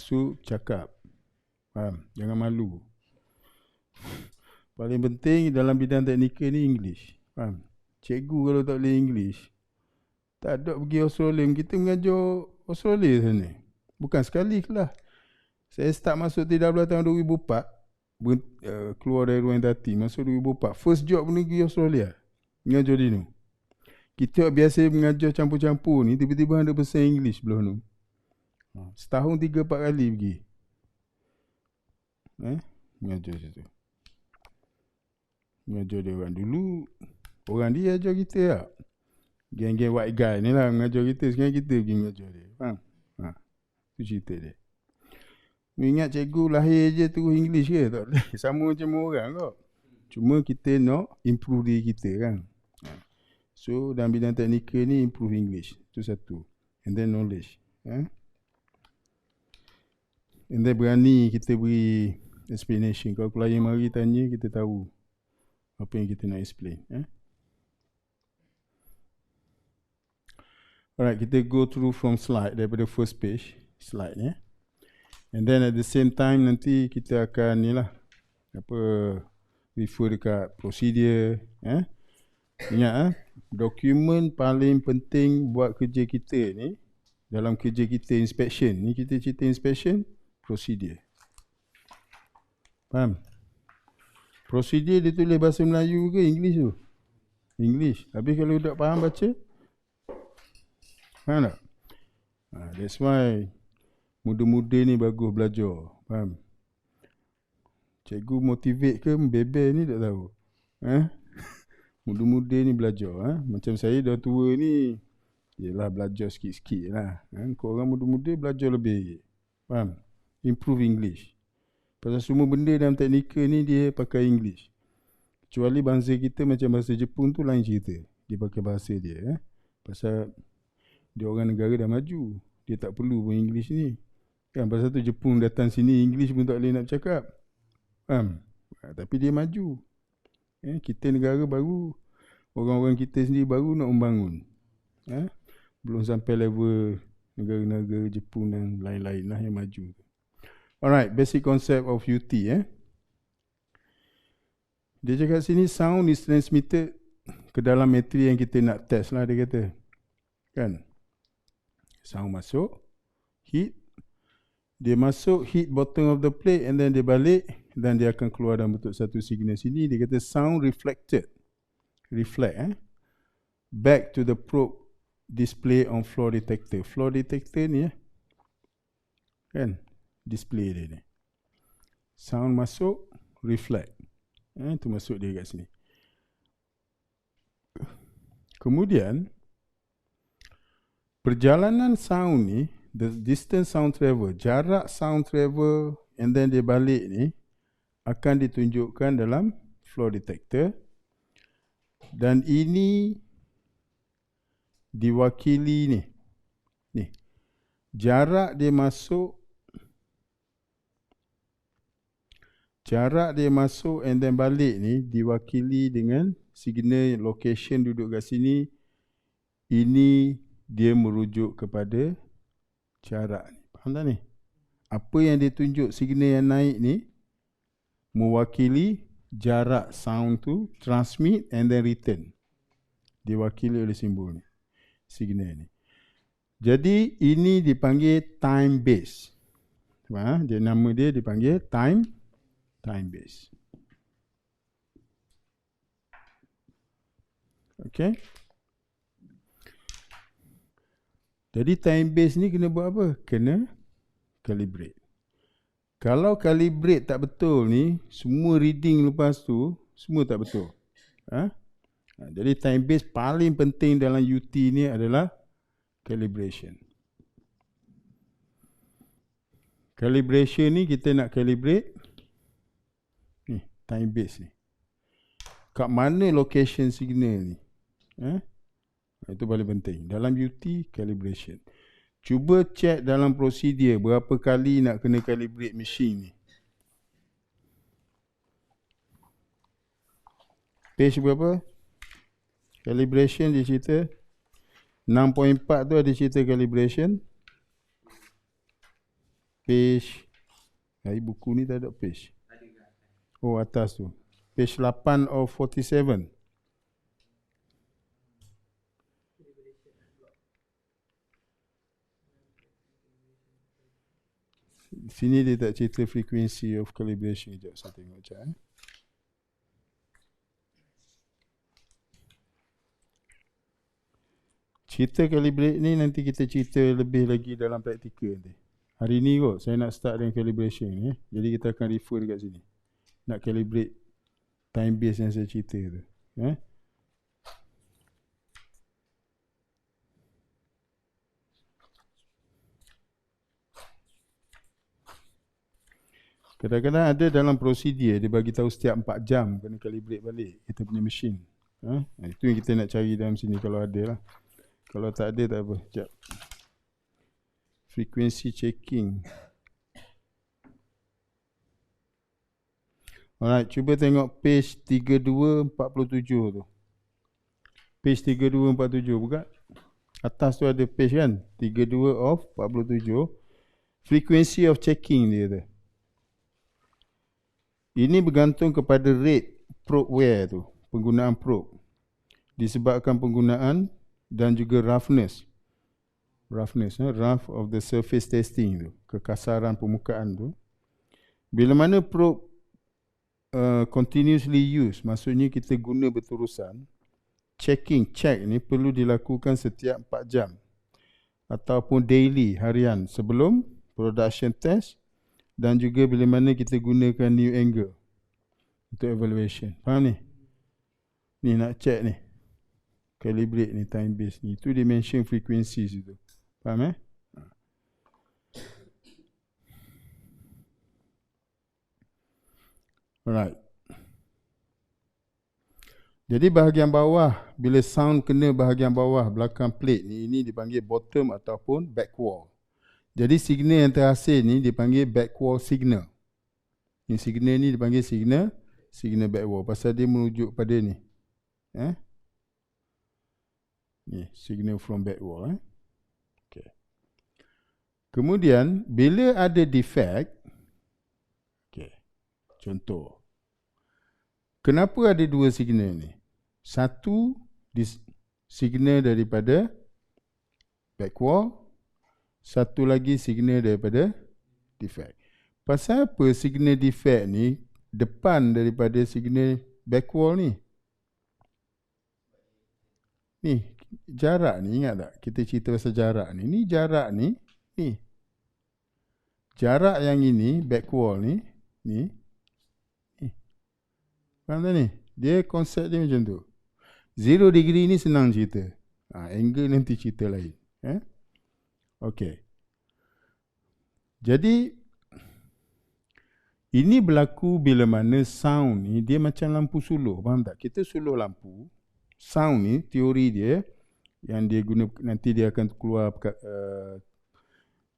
masuk cakap. Faham? Jangan malu. Paling penting dalam bidang teknikal ni English. Faham? Cikgu kalau tak boleh English, tak ada pergi Australia. Kita mengajar Australia sana. Bukan sekali kelas. Saya start masuk 13 tahun 2004. Keluar dari ruang tati. Masuk 2004. First job pun pergi Australia. Mengajar Dino. Kita biasa mengajar campur-campur ni. Tiba-tiba ada pesan English belah tu. Setahun 3-4 kali pergi. Mengajar situ. Mengajar dia orang dulu. Orang dia ajar kita tak? Geng-geng white guy ni lah mengajar kita. Sekarang kita pergi mengajar dia. Faham? Itu cerita dia. Ingat cikgu lahir je terus English ke? Tak boleh. Sama macam orang kok. Cuma kita nak improve diri kita kan. So dalam bidang teknikal ni improve English. Itu satu. And then knowledge. And then berani kita beri explanation. Kalau klien mari tanya, kita tahu apa yang kita nak explain. Alright, kita go through from slide daripada first page slide ni. And then at the same time nanti kita akan ni lah refer dekat procedure. Ingat dokumen paling penting buat kerja kita ni, dalam kerja kita inspection ni, kita cerita inspection procedure. Faham? Procedure dia tulis bahasa Melayu ke English tu? English. Habis kalau tak faham baca, faham tak? That's why muda-muda ni bagus belajar. Faham? Cikgu motivate ke membebel ni tak tahu. Muda-muda ni belajar. Macam saya dah tua ni, yelah belajar sikit-sikit lah. Korang muda-muda belajar lebih. Faham? Improve English. Pasal semua benda dalam teknikal ni dia pakai English. Kecuali bangsa kita macam bahasa Jepun tu lain cerita. Dia pakai bahasa dia. Pasal dia orang negara dah maju. Dia tak perlu pun English ni. Kan pasal tu Jepun datang sini English pun tak boleh nak bercakap. Faham? Tapi dia maju. Kita negara baru. Orang-orang kita sendiri baru nak membangun. Belum sampai level negara-negara Jepun dan lain-lain lah yang maju. Alright, basic concept of UT. Dia cakap sini sound is transmitted ke dalam material yang kita nak test lah dia kata. Kan? Sound masuk, hit. Dia masuk, hit bottom of the plate and then dia balik dan dia akan keluar dalam bentuk satu signal sini. Dia kata sound reflected. Reflect. Back to the probe display on floor detector. Floor detector ni kan? Display dia ni. Sound masuk, reflect. Itu masuk dia kat sini. Kemudian perjalanan sound ni, the distance sound travel, jarak sound travel and then dia balik ni akan ditunjukkan dalam floor detector. Dan ini diwakili ni. Jarak dia masuk and then balik ni diwakili dengan signal location duduk kat sini. Ini dia merujuk kepada jarak ni. Faham tak ni? Apa yang dia tunjuk signal yang naik ni mewakili jarak sound tu transmit and then return. Diwakili oleh simbol ni. Signal ni. Jadi ini dipanggil time base. Dia nama dia dipanggil time base. Okay. Jadi time base ni kena buat apa? Kena calibrate. Kalau calibrate tak betul ni, semua reading lepas tu semua tak betul. Jadi time base paling penting dalam UT ni adalah calibration. Calibration ni kita nak calibrate ni time base ni. Kat mana location signal ni? Itu paling penting. Dalam UT calibration. Cuba check dalam prosedur berapa kali nak kena calibrate machine ni. Page berapa? Calibration dia cerita 6.4 tu ada cerita calibration. page. Buku ni tak ada page. Oh, atas tu. Page 8 of 47. Sini dia tak cerita frequency of calibration. Sekejap saya tengok sekejap. Cerita calibrate ni nanti kita cerita lebih lagi dalam praktikal nanti. Hari ni kot saya nak start dengan calibration ni. Jadi kita akan refer dekat sini. Nak calibrate time base yang saya cerita tu. Kadang-kadang ada dalam prosedur dia bagi tahu setiap 4 jam kena calibrate balik kita punya mesin. Itu yang kita nak cari dalam sini kalau ada lah. Kalau tak ada tak apa. Sekejap. Frequency checking. Alright, cuba tengok page 3247 tu. Page 3247 buka. Atas tu ada page kan? 32 of 47. Frequency of checking dia tu. Ini bergantung kepada rate probe wear tu. Penggunaan probe. Disebabkan penggunaan dan juga roughness. Rough of the surface testing tu. Kekasaran permukaan tu. Bila mana probe continuously use, maksudnya kita guna berterusan, check ni perlu dilakukan setiap 4 jam. Ataupun daily, harian, sebelum production test. Dan juga bila mana kita gunakan new angle untuk evaluation. Faham ni? Ni nak check ni. Calibrate ni, time base ni. Itu dimension frequencies itu. Faham Alright. Jadi bahagian bawah, bila sound kena bahagian bawah belakang plate ni, ini dipanggil bottom ataupun back wall. Jadi signal yang terhasil ni dipanggil back wall signal. Ni signal ni dipanggil signal back wall. Pasal dia merujuk pada ni. Ni signal from back wall. Okay. Kemudian bila ada defect, okay. Contoh. Kenapa ada dua signal ni? Satu signal daripada back wall. Satu lagi signal daripada defect. Pasal apa signal defect ni depan daripada signal back wall ni? Ni jarak ni, ingat tak? Kita cerita pasal jarak ni. Ni jarak ni. Ni. Jarak yang ini, back wall ni. Ni. Faham tak ni? Dia konsep dia macam tu. 0 degree ni senang cerita. Angle nanti cerita lain. Okey. Jadi ini berlaku bila mana sound ni dia macam lampu suluh. Faham tak? Kita suluh lampu. Sound ni teori dia yang dia guna nanti dia akan keluar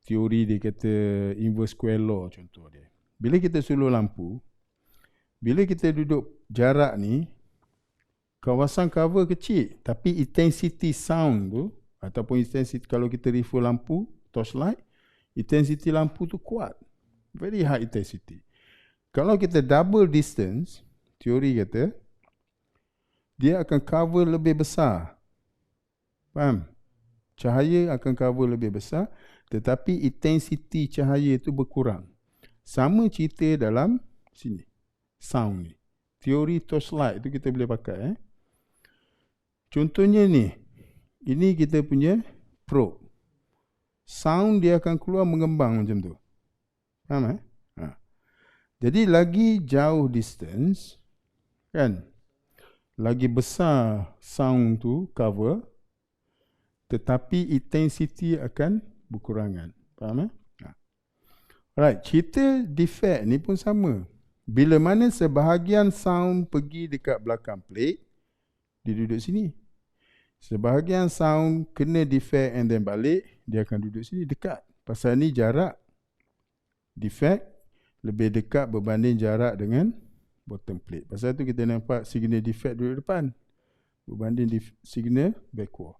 teori dia kata inverse square law contoh dia. Bila kita suluh lampu, bila kita duduk jarak ni kawasan cover kecil tapi intensity sound tu ataupun intensity kalau kita refer lampu torchlight, intensity lampu tu kuat. Very high intensity. Kalau kita double distance, teori kata, dia akan cover lebih besar. Faham? Cahaya akan cover lebih besar, tetapi intensity cahaya itu berkurang. Sama cerita dalam sini. Sound ni. Teori torchlight itu kita boleh pakai. Contohnya ni. Ini kita punya probe. Sound dia akan keluar mengembang macam tu. Faham? Jadi lagi jauh distance, kan? Lagi besar sound tu cover, tetapi intensity akan berkurangan. Faham? Alright, cerita defect ni pun sama. Bila mana sebahagian sound pergi dekat belakang plate, dia duduk sini. Sebahagian sound kena defect and then balik, dia akan duduk sini dekat. Pasal ni jarak defect lebih dekat berbanding jarak dengan bottom plate. Pasal tu kita nampak signal defect duduk depan berbanding signal backward.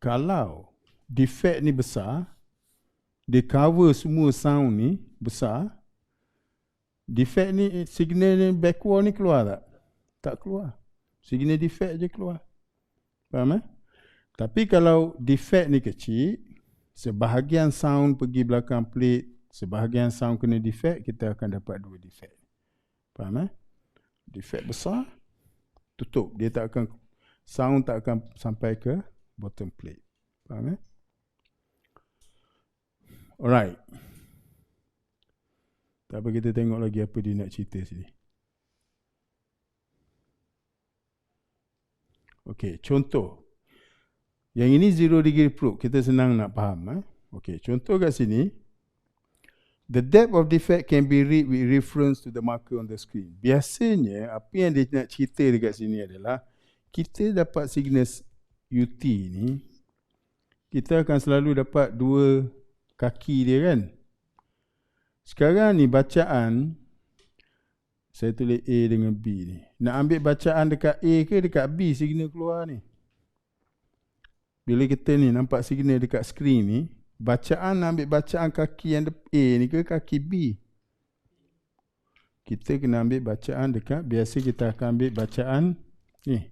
Kalau defect ni besar, dia cover semua sound ni besar, defect ni, signal ni backward ni keluar tak? Tak keluar. Signal defect je keluar. Faham? Tapi kalau defect ni kecil, sebahagian sound pergi belakang plate, sebahagian sound kena defect, kita akan dapat dua defect. Faham? Defect besar, tutup. Dia tak akan, sound tak akan sampai ke bottom plate. Faham? Alright. Tak apa, kita tengok lagi apa dia nak cerita sini. Okey, contoh. Yang ini 0 degree probe, kita senang nak faham. Okey, contoh kat sini. The depth of defect can be read with reference to the marker on the screen. Biasanya, apa yang dia nak cerita dekat sini adalah, kita dapat signal UT ni, kita akan selalu dapat dua kaki dia kan. Sekarang ni bacaan, saya tulis A dengan B ni. Nak ambil bacaan dekat A ke dekat B signal keluar ni? Bila kita ni nampak signal dekat skrin ni, bacaan nak ambil bacaan kaki yang A ni ke kaki B? Kita kena ambil bacaan dekat, biasa kita akan ambil bacaan ni.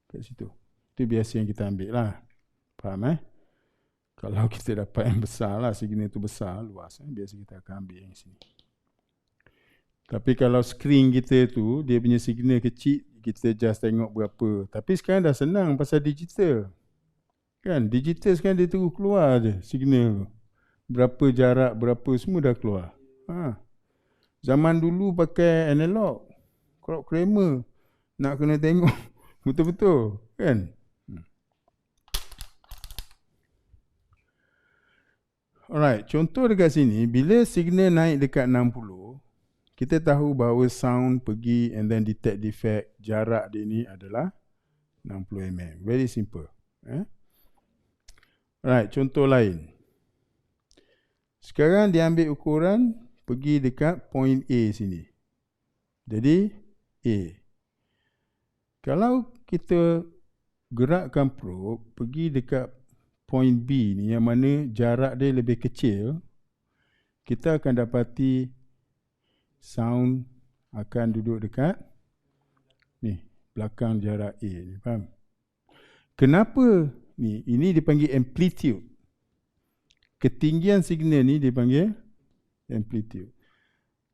Kat situ. Itu biasa yang kita ambil lah. Faham? Kalau kita dapat yang besar lah, signal tu besar, luas. Biasa kita akan ambil yang sini. Tapi kalau skrin kita tu, dia punya signal kecil, kita just tengok berapa. Tapi sekarang dah senang pasal digital. Kan, digital sekarang dia terus keluar je signal tu. Berapa jarak, berapa semua dah keluar. Zaman dulu pakai analog. Kalau Kramer nak kena tengok betul-betul. Kan? Alright, contoh dekat sini, bila signal naik dekat 60, kita tahu bahawa sound pergi and then detect defect, jarak dia ni adalah 60 mm. Very simple. Right, contoh lain. Sekarang dia ambil ukuran, pergi dekat point A sini. Jadi, A. Kalau kita gerakkan probe, pergi dekat point B ni, yang mana jarak dia lebih kecil, kita akan dapati sound akan duduk dekat ni, belakang jarak A ni, faham? Kenapa ni? Ini dipanggil amplitude. Ketinggian signal ni dipanggil amplitude.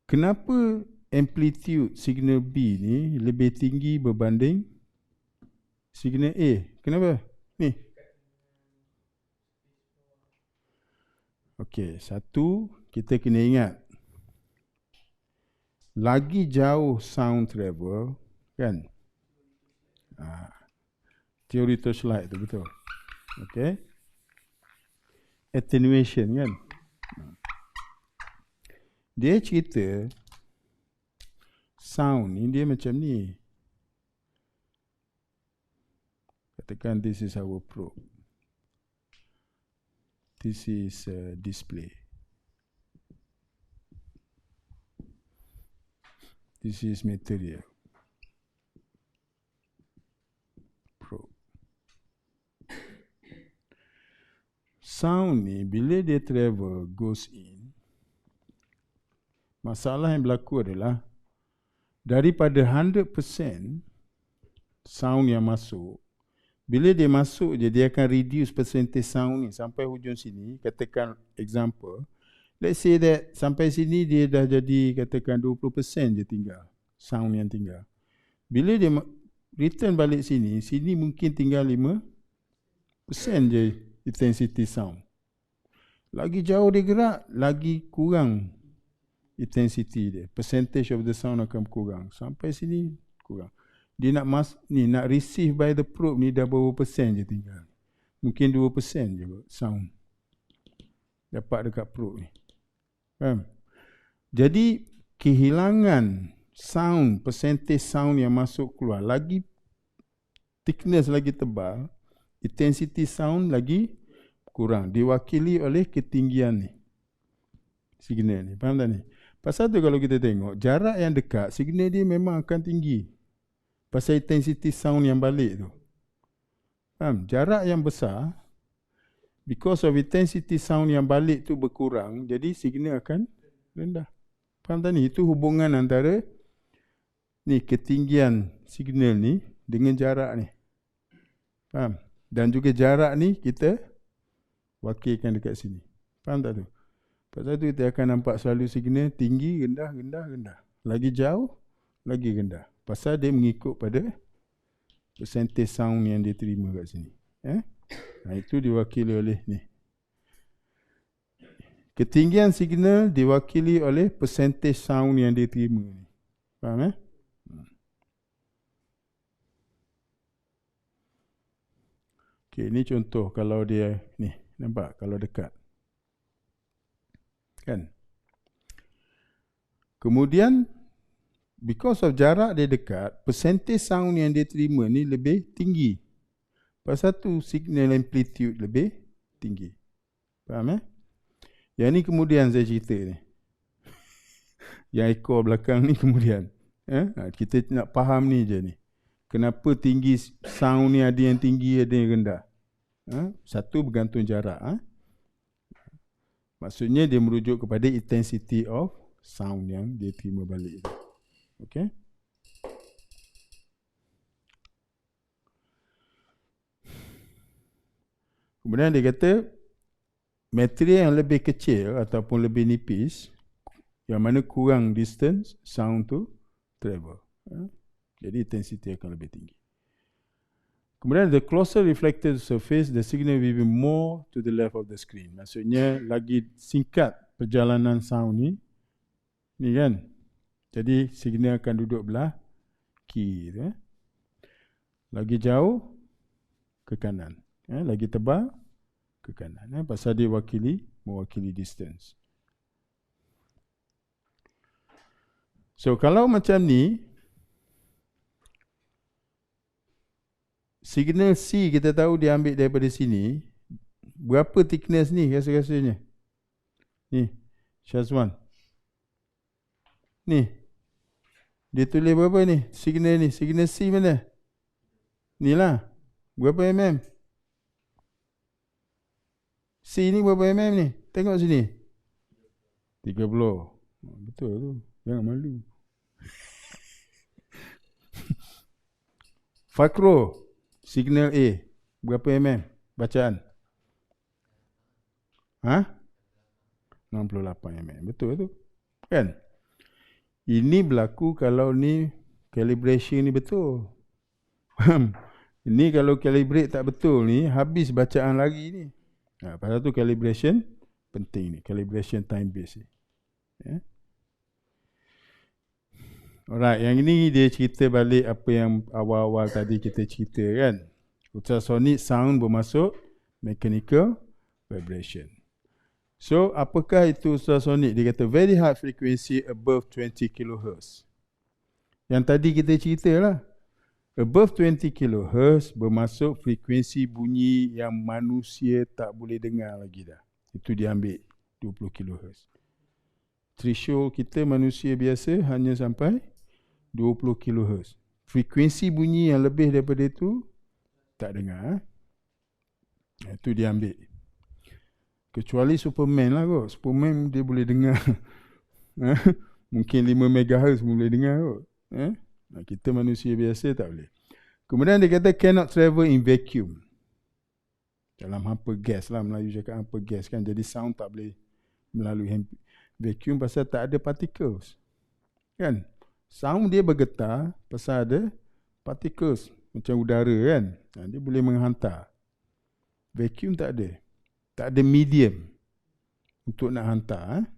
Kenapa amplitude signal B ni lebih tinggi berbanding signal A? Kenapa? Ni. Okey, satu, kita kena ingat, lagi jauh sound travel, kan? Teori torchlight tu betul. Okay. Attenuation kan. Dia cerita sound ni dia macam ni. Katakan this is our probe. This is a display. This is material. Probe. Sound ni bila dia travel, goes in, masalah yang berlaku adalah daripada 100% sound yang masuk, bila dia masuk je, dia akan reduce percentage sound ni sampai hujung sini. Katakan example, let's say that sampai sini dia dah jadi katakan 20% je tinggal, sound yang tinggal. Bila dia return balik sini, sini mungkin tinggal 5% je intensity sound. Lagi jauh dia gerak, lagi kurang intensity dia. Percentage of the sound akan kurang. Sampai sini kurang. Dia nak nak receive by the probe ni dah berapa persen je tinggal. Mungkin 2% je sound dapat dekat probe ni. Faham? Jadi kehilangan sound, percentage sound yang masuk keluar, lagi thickness lagi tebal, intensity sound lagi kurang, diwakili oleh ketinggian ni, signal ni. Faham tak ni? Pasal tu kalau kita tengok jarak yang dekat, signal dia memang akan tinggi pasal intensity sound yang balik tu. Faham? Jarak yang besar, Because of intensity sound yang balik tu berkurang, jadi signal akan rendah. Faham tak ni? Itu hubungan antara ni ketinggian signal ni dengan jarak ni. Faham? Dan juga jarak ni kita wakilkan dekat sini. Faham tak tu? Pasal tu kita akan nampak selalu signal tinggi, rendah, rendah, rendah. Lagi jauh, lagi rendah. Pasal dia mengikut pada percentage sound yang dia terima kat sini. Nah, itu diwakili oleh ni. Ketinggian signal diwakili oleh percentage sound yang dia terima ni. Faham Okey, ni contoh kalau dia ni, nampak kalau dekat. Kan? Kemudian because of jarak dia dekat, percentage sound yang dia terima ni lebih tinggi. Pasal tu signal amplitude lebih tinggi. Faham Yang ni kemudian saya cerita ni. Yang ekor belakang ni kemudian. Kita nak faham ni je ni. Kenapa tinggi sound ni ada yang tinggi, ada yang rendah. Satu bergantung jarak. Maksudnya dia merujuk kepada intensity of sound yang dia terima balik. Okay. Kemudian dia kata material yang lebih kecil ataupun lebih nipis, yang mana kurang distance sound tu travel. Jadi intensity akan lebih tinggi. Kemudian the closer reflected surface, the signal will be more to the left of the screen. Maksudnya lagi singkat perjalanan sound ni kan. Jadi signal akan duduk belah kiri. Lagi jauh ke kanan. Lagi tebal ke kanan. Pasal dia mewakili distance. So kalau macam ni, signal C kita tahu dia ambil daripada sini. Berapa thickness ni rasa-rasanya? Ni, Syazwan. Ni. Dia tulis berapa ni? Signal ni. Signal C mana? Ni lah. Berapa mm? C ni berapa mm ni? Tengok sini. 30. Betul tu. Jangan malu. Fakro. Signal A. Berapa mm? Bacaan. 68 mm. Betul tu. Kan? Ini berlaku kalau ni calibration ni betul. Ini kalau calibrate tak betul ni, habis bacaan lagi ni. Pasal tu calibration penting ni. Calibration time base ni. Alright, yang ini dia cerita balik apa yang awal-awal tadi kita cerita kan. Ultrasonic sound bermasuk mechanical vibration. So, apakah itu ultrasonic? Dia kata very high frequency above 20 kHz. Yang tadi kita cerita lah. Above 20 kHz bermasuk frekuensi bunyi yang manusia tak boleh dengar lagi dah. Itu dia ambil 20 kHz. Threshold kita manusia biasa hanya sampai 20 kHz. Frekuensi bunyi yang lebih daripada itu tak dengar. Itu dia ambil. Kecuali Superman lah kot. Superman dia boleh dengar. Mungkin 5 MHz boleh dengar kot. Kita manusia biasa tak boleh. Kemudian dia kata cannot travel in vacuum. Dalam hampa gas lah. Melayu cakap hampa gas kan. Jadi sound tak boleh melalui vacuum pasal tak ada particles. Kan? Sound dia bergetar pasal ada particles. Macam udara kan. Dia boleh menghantar. Vacuum tak ada. Tak ada medium untuk nak hantar.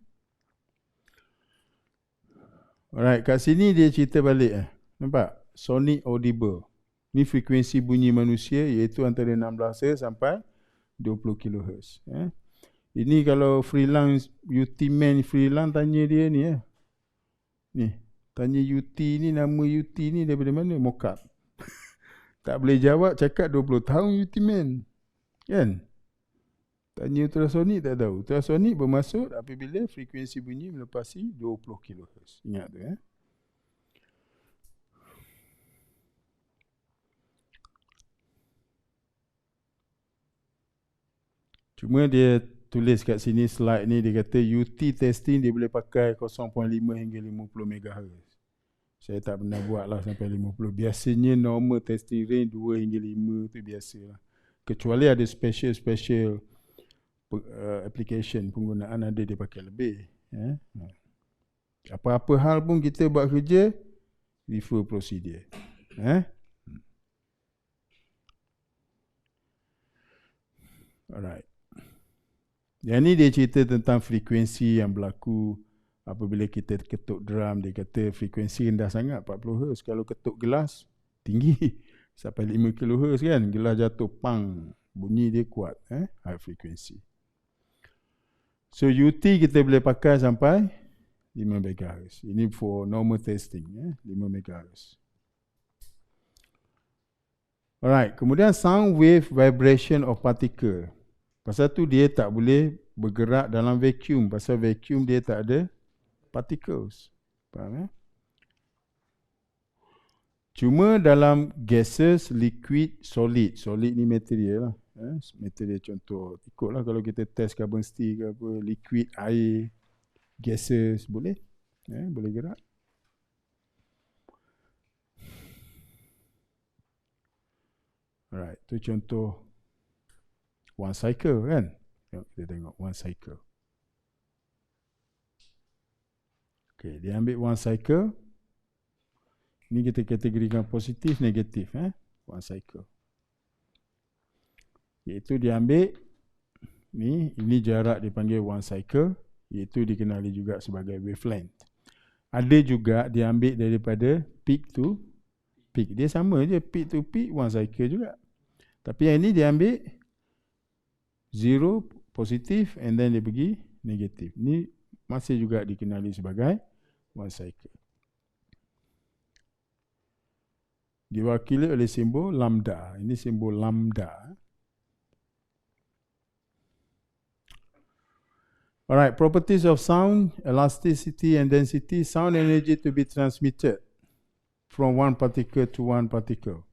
Alright, kat sini dia cerita balik. Nampak? Sonic audible. Ni frekuensi bunyi manusia iaitu antara 16 Hz sampai 20 kHz. Ini kalau freelance, UT-man freelance tanya dia ni. Ni, tanya UT ni, nama UT ni daripada mana? Mockup. Tak boleh jawab, cakap 20 tahun UT-man. Kan? Tanya ultrasonic tak tahu. Ultrasonic bermaksud apabila frekuensi bunyi melepasi 20 kHz. Ingat tu Cuma dia tulis kat sini slide ni, dia kata UT testing dia boleh pakai 0.5 hingga 50 MHz. Saya tak pernah buat lah sampai 50. Biasanya normal testing range 2 hingga 5 tu biasa lah. Kecuali ada special application penggunaan ada dia pakai lebih. Apa-apa hal pun kita buat kerja, refer procedure. Alright. Yang ni dia cerita tentang frekuensi yang berlaku apabila kita ketuk drum. Dia kata frekuensi rendah sangat, 40 Hz. Kalau ketuk gelas, tinggi. Sampai 5 kHz kan. Gelas jatuh, pang. Bunyi dia kuat. High frequency. So UT kita boleh pakai sampai 5 MHz. Ini for normal testing. 5 MHz. Alright. Kemudian sound wave vibration of particle. Pasal tu dia tak boleh bergerak dalam vacuum. Pasal vacuum dia tak ada particles. Faham? Cuma dalam gases, liquid, solid. Solid ni material lah. Material contoh. Ikutlah kalau kita test carbon steel ke apa. Liquid, air, gases. Boleh. Boleh gerak. Alright. Tu contoh one cycle kan. Kita tengok one cycle. Okay, dia ambil one cycle. Ini kita kategorikan positif, negatif. One cycle. Iaitu dia ambil, ini jarak dipanggil one cycle. Iaitu dikenali juga sebagai wavelength. Ada juga dia ambil daripada peak to peak. Dia sama je, peak to peak, one cycle juga. Tapi yang ini dia ambil 0, positif, and then dia pergi negatif. Ini masih juga dikenali sebagai one cycle. Diwakili oleh simbol lambda. Ini simbol lambda. Alright, properties of sound, elasticity and density. Sound energy to be transmitted from one particle to one particle.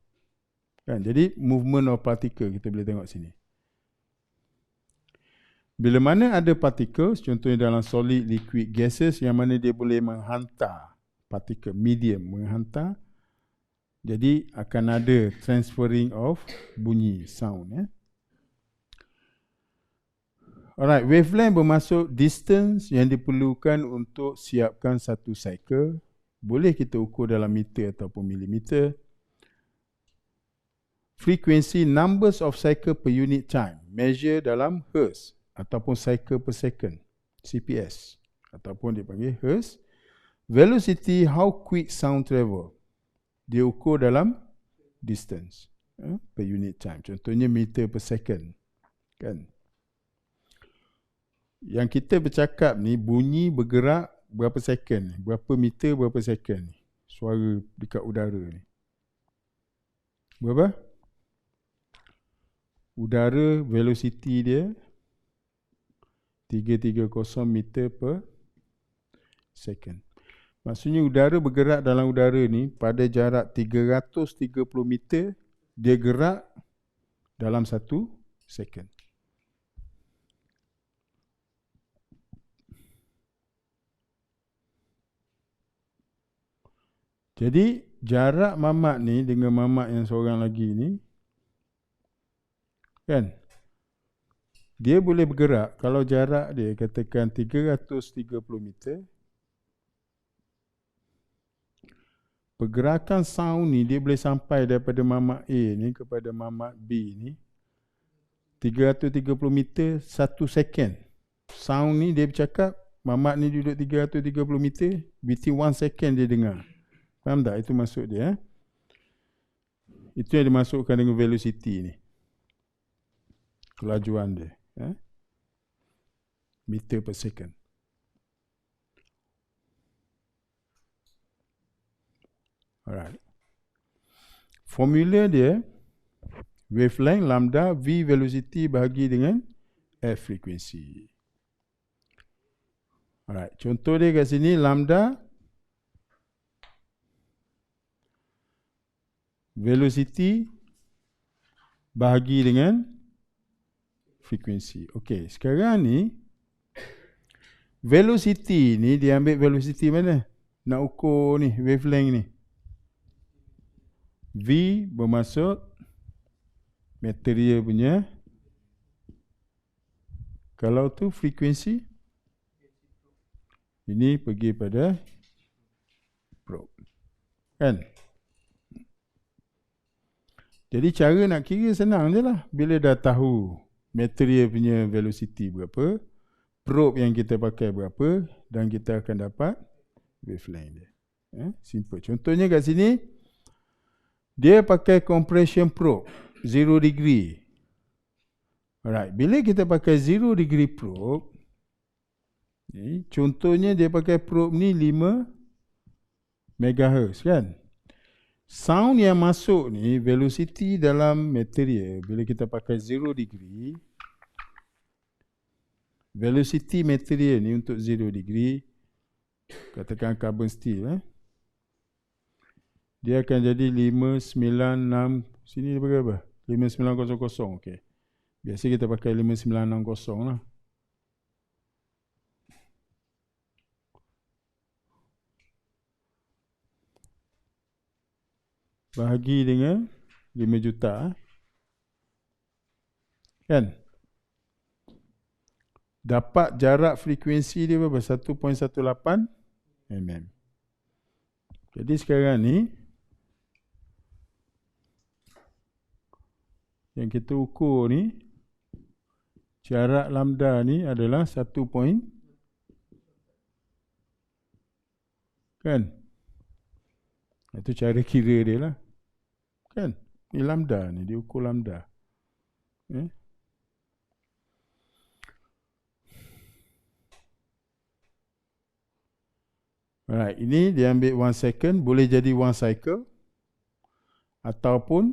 Kan? Jadi movement of particle kita boleh tengok sini. Bila mana ada particles, contohnya dalam solid, liquid, gases, yang mana dia boleh menghantar particle, medium menghantar, jadi akan ada transferring of bunyi, sound. Alright, wavelength bermaksud distance yang diperlukan untuk siapkan satu cycle. Boleh kita ukur dalam meter ataupun milimeter. Frekuensi, numbers of cycle per unit time, measure dalam Hertz ataupun cycle per second, CPS, ataupun dipanggil Hertz. Velocity, how quick sound travel, dia ukur dalam distance per unit time. Contohnya meter per second. Kan? Yang kita bercakap ni, bunyi bergerak berapa second, berapa meter, berapa second. Suara dekat udara ni. Berapa? Udara, velocity dia 330 meter per second. Maksudnya udara bergerak dalam udara ni pada jarak 330 meter, dia gerak dalam 1 second. Jadi jarak mamak ni dengan mamak yang seorang lagi ni, kan? Dia boleh bergerak kalau jarak dia katakan 330 meter. Pergerakan sound ni dia boleh sampai daripada mamak A ni kepada mamak B ni 330 meter 1 second. Sound ni dia bercakap, mamak ni duduk 330 meter, within 1 second dia dengar. Faham tak? Itu maksud dia. Itu yang dimasukkan dengan velocity ni. Kelajuan dia. Meter per second. Alright. Formula dia, wavelength lambda, V velocity bahagi dengan F frekuensi. Alright. Contoh dia kat sini, lambda velocity bahagi dengan frekuensi. Okey, sekarang ni velocity ni dia ambil velocity mana? Nak ukur ni wavelength ni. V bermaksud material punya. Kalau tu frekuensi, ini pergi pada probe. Kan? Jadi cara nak kira senang je lah. Bila dah tahu material punya velocity berapa, probe yang kita pakai berapa, dan kita akan dapat wavelength dia. Simple. Contohnya kat sini, dia pakai compression probe, 0 degree. Alright, bila kita pakai 0 degree probe, contohnya dia pakai probe ni 5 MHz kan. Sound yang masuk ni, velocity dalam material, bila kita pakai 0 degree, velocity material ni untuk 0 degree, katakan carbon steel, dia akan jadi 596, sini dia pakai apa? 5900, okey. Biasa kita pakai 5960 lah. Bahagi dengan 5 juta. Kan? Dapat jarak frekuensi dia berapa? 1.18 mm. Jadi sekarang ni, yang kita ukur ni, jarak lambda ni adalah 1. Kan? Itu cara kira dia lah. Kan? Ni lambda ni, dia ukur lambda. Alright, ini dia ambil 1 second, boleh jadi 1 cycle. Ataupun,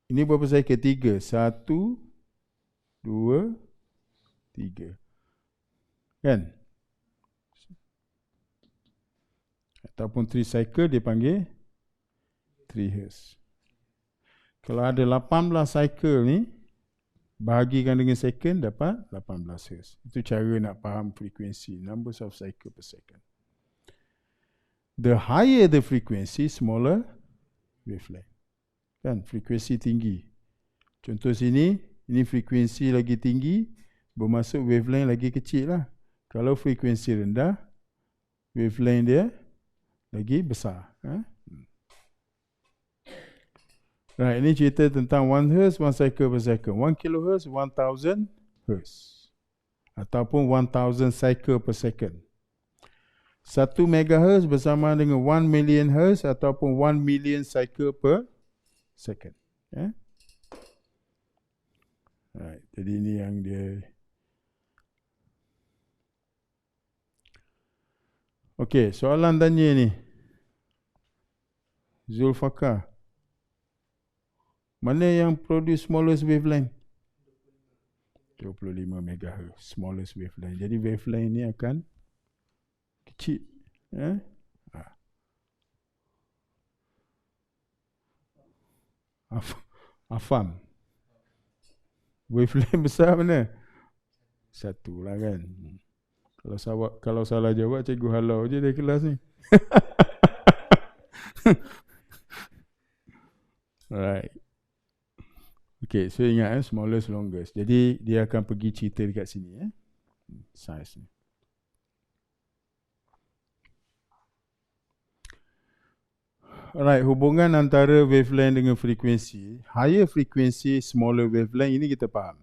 ini berapa cycle? 3. 1, 2, 3. Kan? Ataupun 3 cycle dia panggil 3 Hz. Kalau ada 18 cycle ni, bahagikan dengan second dapat 18 Hz. Itu cara nak faham frekuensi, numbers of cycle per second. The higher the frequency, smaller wavelength. Kan, frekuensi tinggi. Contoh sini, ini frekuensi lagi tinggi, bermaksud wavelength lagi kecil lah. Kalau frekuensi rendah, wavelength dia lagi besar. Right, ini cerita tentang 1 Hz, 1 cycle per second. 1 kHz, 1000 Hz. Ataupun 1000 cycle per second. 1 MHz bersama dengan 1 million Hz ataupun 1 million cycle per second. Right, jadi ini yang dia. Okey, soalan tanya ni. Zulfakar. Mana yang produce smallest wavelength? 25 MHz, smallest wavelength. Jadi wavelength ni akan kecil. Afam. Wavelength besar mana? 1 lah kan. Kalau salah jawab, cikgu halau je dari kelas ni. Alright. Okay, so ingat smallest, longest. Jadi dia akan pergi cerita dekat sini. Size ni. Alright, hubungan antara wavelength dengan frekuensi. Higher frekuensi, smaller wavelength, ini kita faham.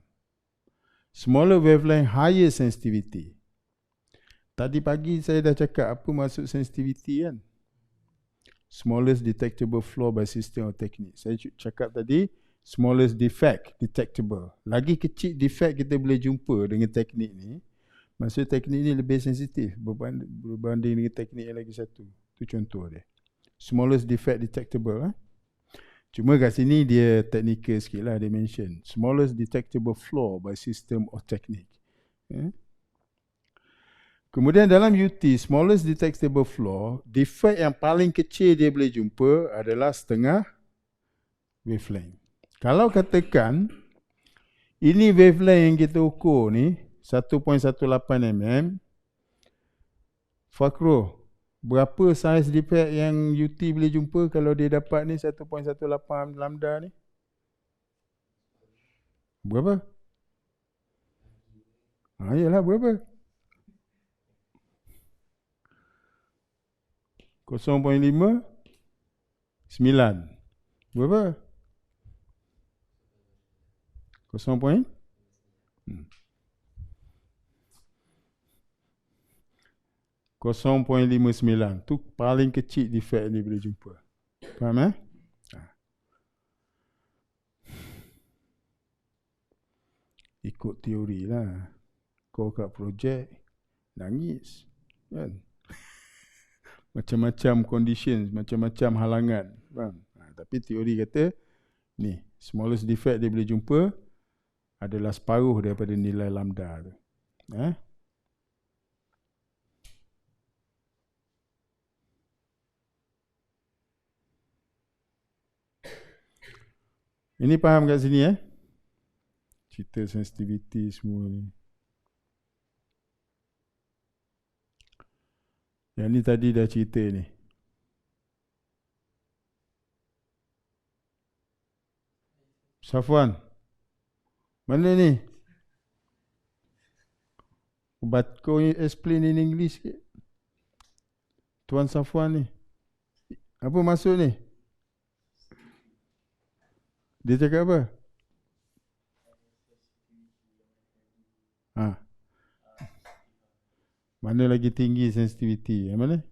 Smaller wavelength, higher sensitivity. Tadi pagi saya dah cakap apa maksud sensitivity kan? Smallest detectable flaw by system or technique. Saya cakap tadi, smallest defect detectable. Lagi kecil defect kita boleh jumpa dengan teknik ni. Maksud teknik ni lebih sensitif berbanding dengan teknik yang lagi satu. Itu contoh dia. Smallest defect detectable. Cuma kat sini dia technical sikit lah, dia mention. Smallest detectable flaw by system or technique. Kemudian dalam UT, smallest detectable flaw, defect yang paling kecil dia boleh jumpa adalah setengah wavelength. Kalau katakan, Ini wavelength yang kita ukur ni 1.18 mm. Fakro, berapa size defect yang UT boleh jumpa kalau dia dapat ni 1.18 lambda ni? Berapa? Yalah, berapa? 0.5 9. Berapa? 0. 0.59 tu paling kecil defect ni boleh jumpa. Faham Ikut teori lah. Kau kat projek nangis kan. Macam-macam conditions, macam-macam halangan. Faham? Tapi teori kata ni, smallest defect dia boleh jumpa adalah separuh daripada nilai lambda tu. Ini faham kat sini cerita sensitivity semua ni. Yang ni tadi dah cerita ni. Safwan, mana ni? Kau explain in English sikit. Tuan Safwan ni. Apa maksud ni? Dia cakap apa? Mana lagi tinggi sensitivity? Yang mana?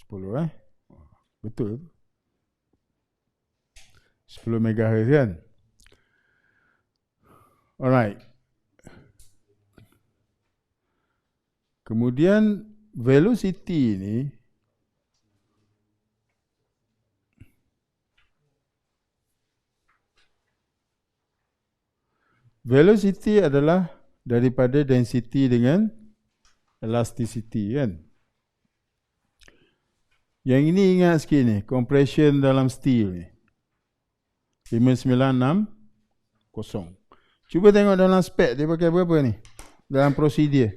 10 Betul. 10 MHz kan? Alright. Kemudian velocity ni adalah daripada density dengan elasticity kan. Yang ini ingat sikit ni, compression dalam steel ni. 5960. Cuba tengok dalam spec dia pakai berapa ni? Dalam prosedur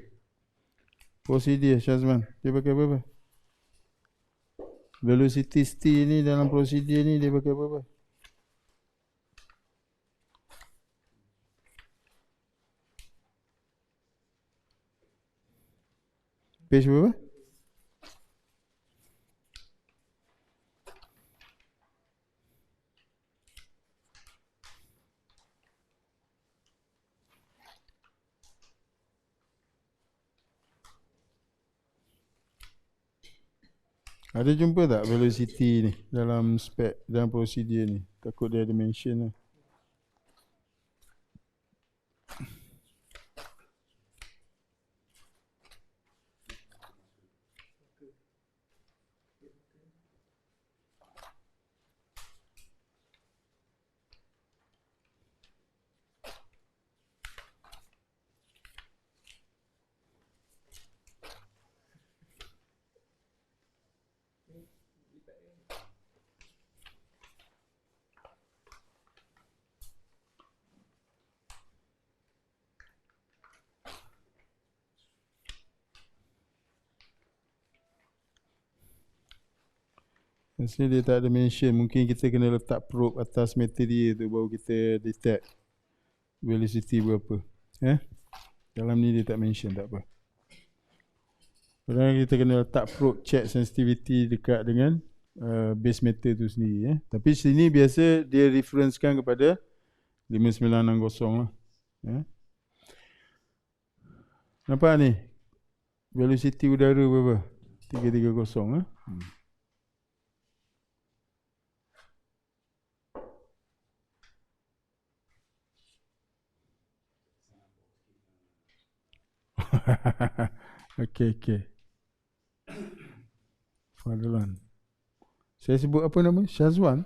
Syazman, dia pakai berapa? Velocity steel ni dalam prosedur ni dia pakai berapa? Page berapa? Ada jumpa tak velocity ni dalam spec, dalam prosedur ni? Takut dia ada mention lah. Maksudnya dia tak ada mention. Mungkin kita kena letak probe atas material tu baru kita detect velocity berapa. Dalam ni dia tak mention, tak apa. Kadang kita kena letak probe check sensitivity dekat dengan base metal tu sendiri. Tapi sini biasa dia referencekan kepada 5960 lah. Nampak ni? Velocity udara berapa? 330 Okey. Fadlan. Saya sebut apa nama? Syazwan?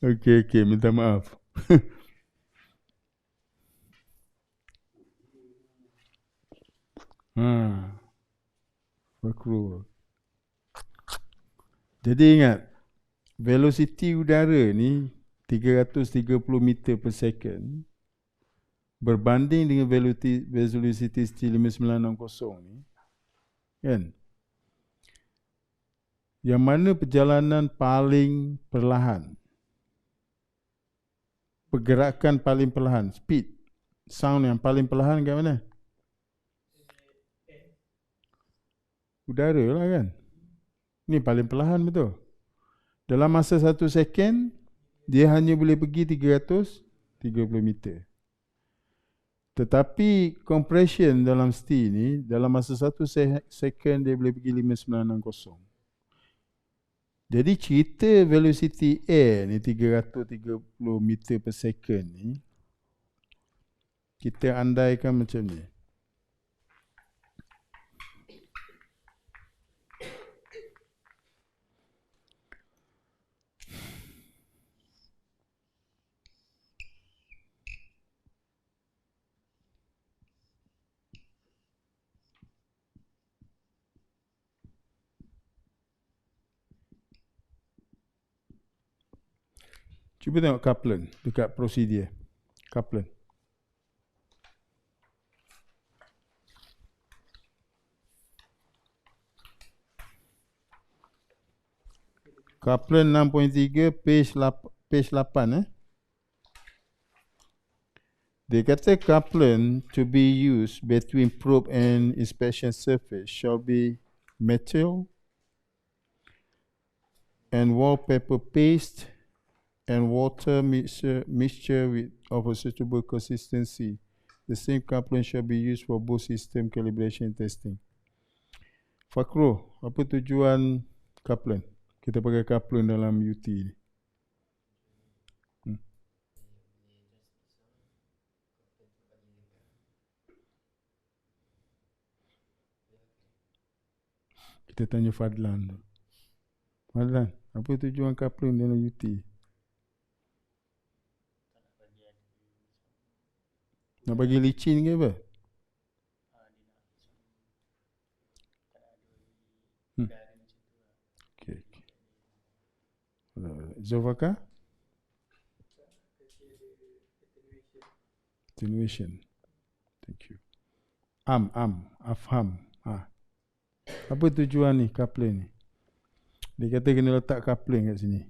Okey, minta maaf. Makro. Jadi ingat, velocity udara ni 330 meter per second berbanding dengan velocity steel 5960 ni, kan? Yang mana perjalanan paling perlahan? Pergerakan paling perlahan, speed, sound yang paling perlahan kat mana? Udara lah kan? Ni paling perlahan betul. Dalam masa 1 second, dia hanya boleh pergi 330 meter. Tetapi compression dalam steel ni, dalam masa 1 second dia boleh pergi 5960. Jadi cerita velocity air ni 330 meter per second ni, kita andaikan macam ni. Cuba tengok Kaplan dekat prosedur. Kaplan. Kaplan 6.3 page 8 Dia kata Kaplan to be used between probe and inspection surface shall be metal and wallpaper paste and water mixture with of a suitable consistency. The same coupling shall be used for both system calibration testing. Fakro, apa tujuan coupling? Kita pakai coupling dalam UT ni. Kita tanya Fadlan tu. Fadlan, apa tujuan coupling dalam UT? Nak bagi licin ke apa? Okay. Zofaka? Attenuation. Thank you. Afham. Apa tujuan ni coupling ni? Dia kata kena letak coupling kat sini.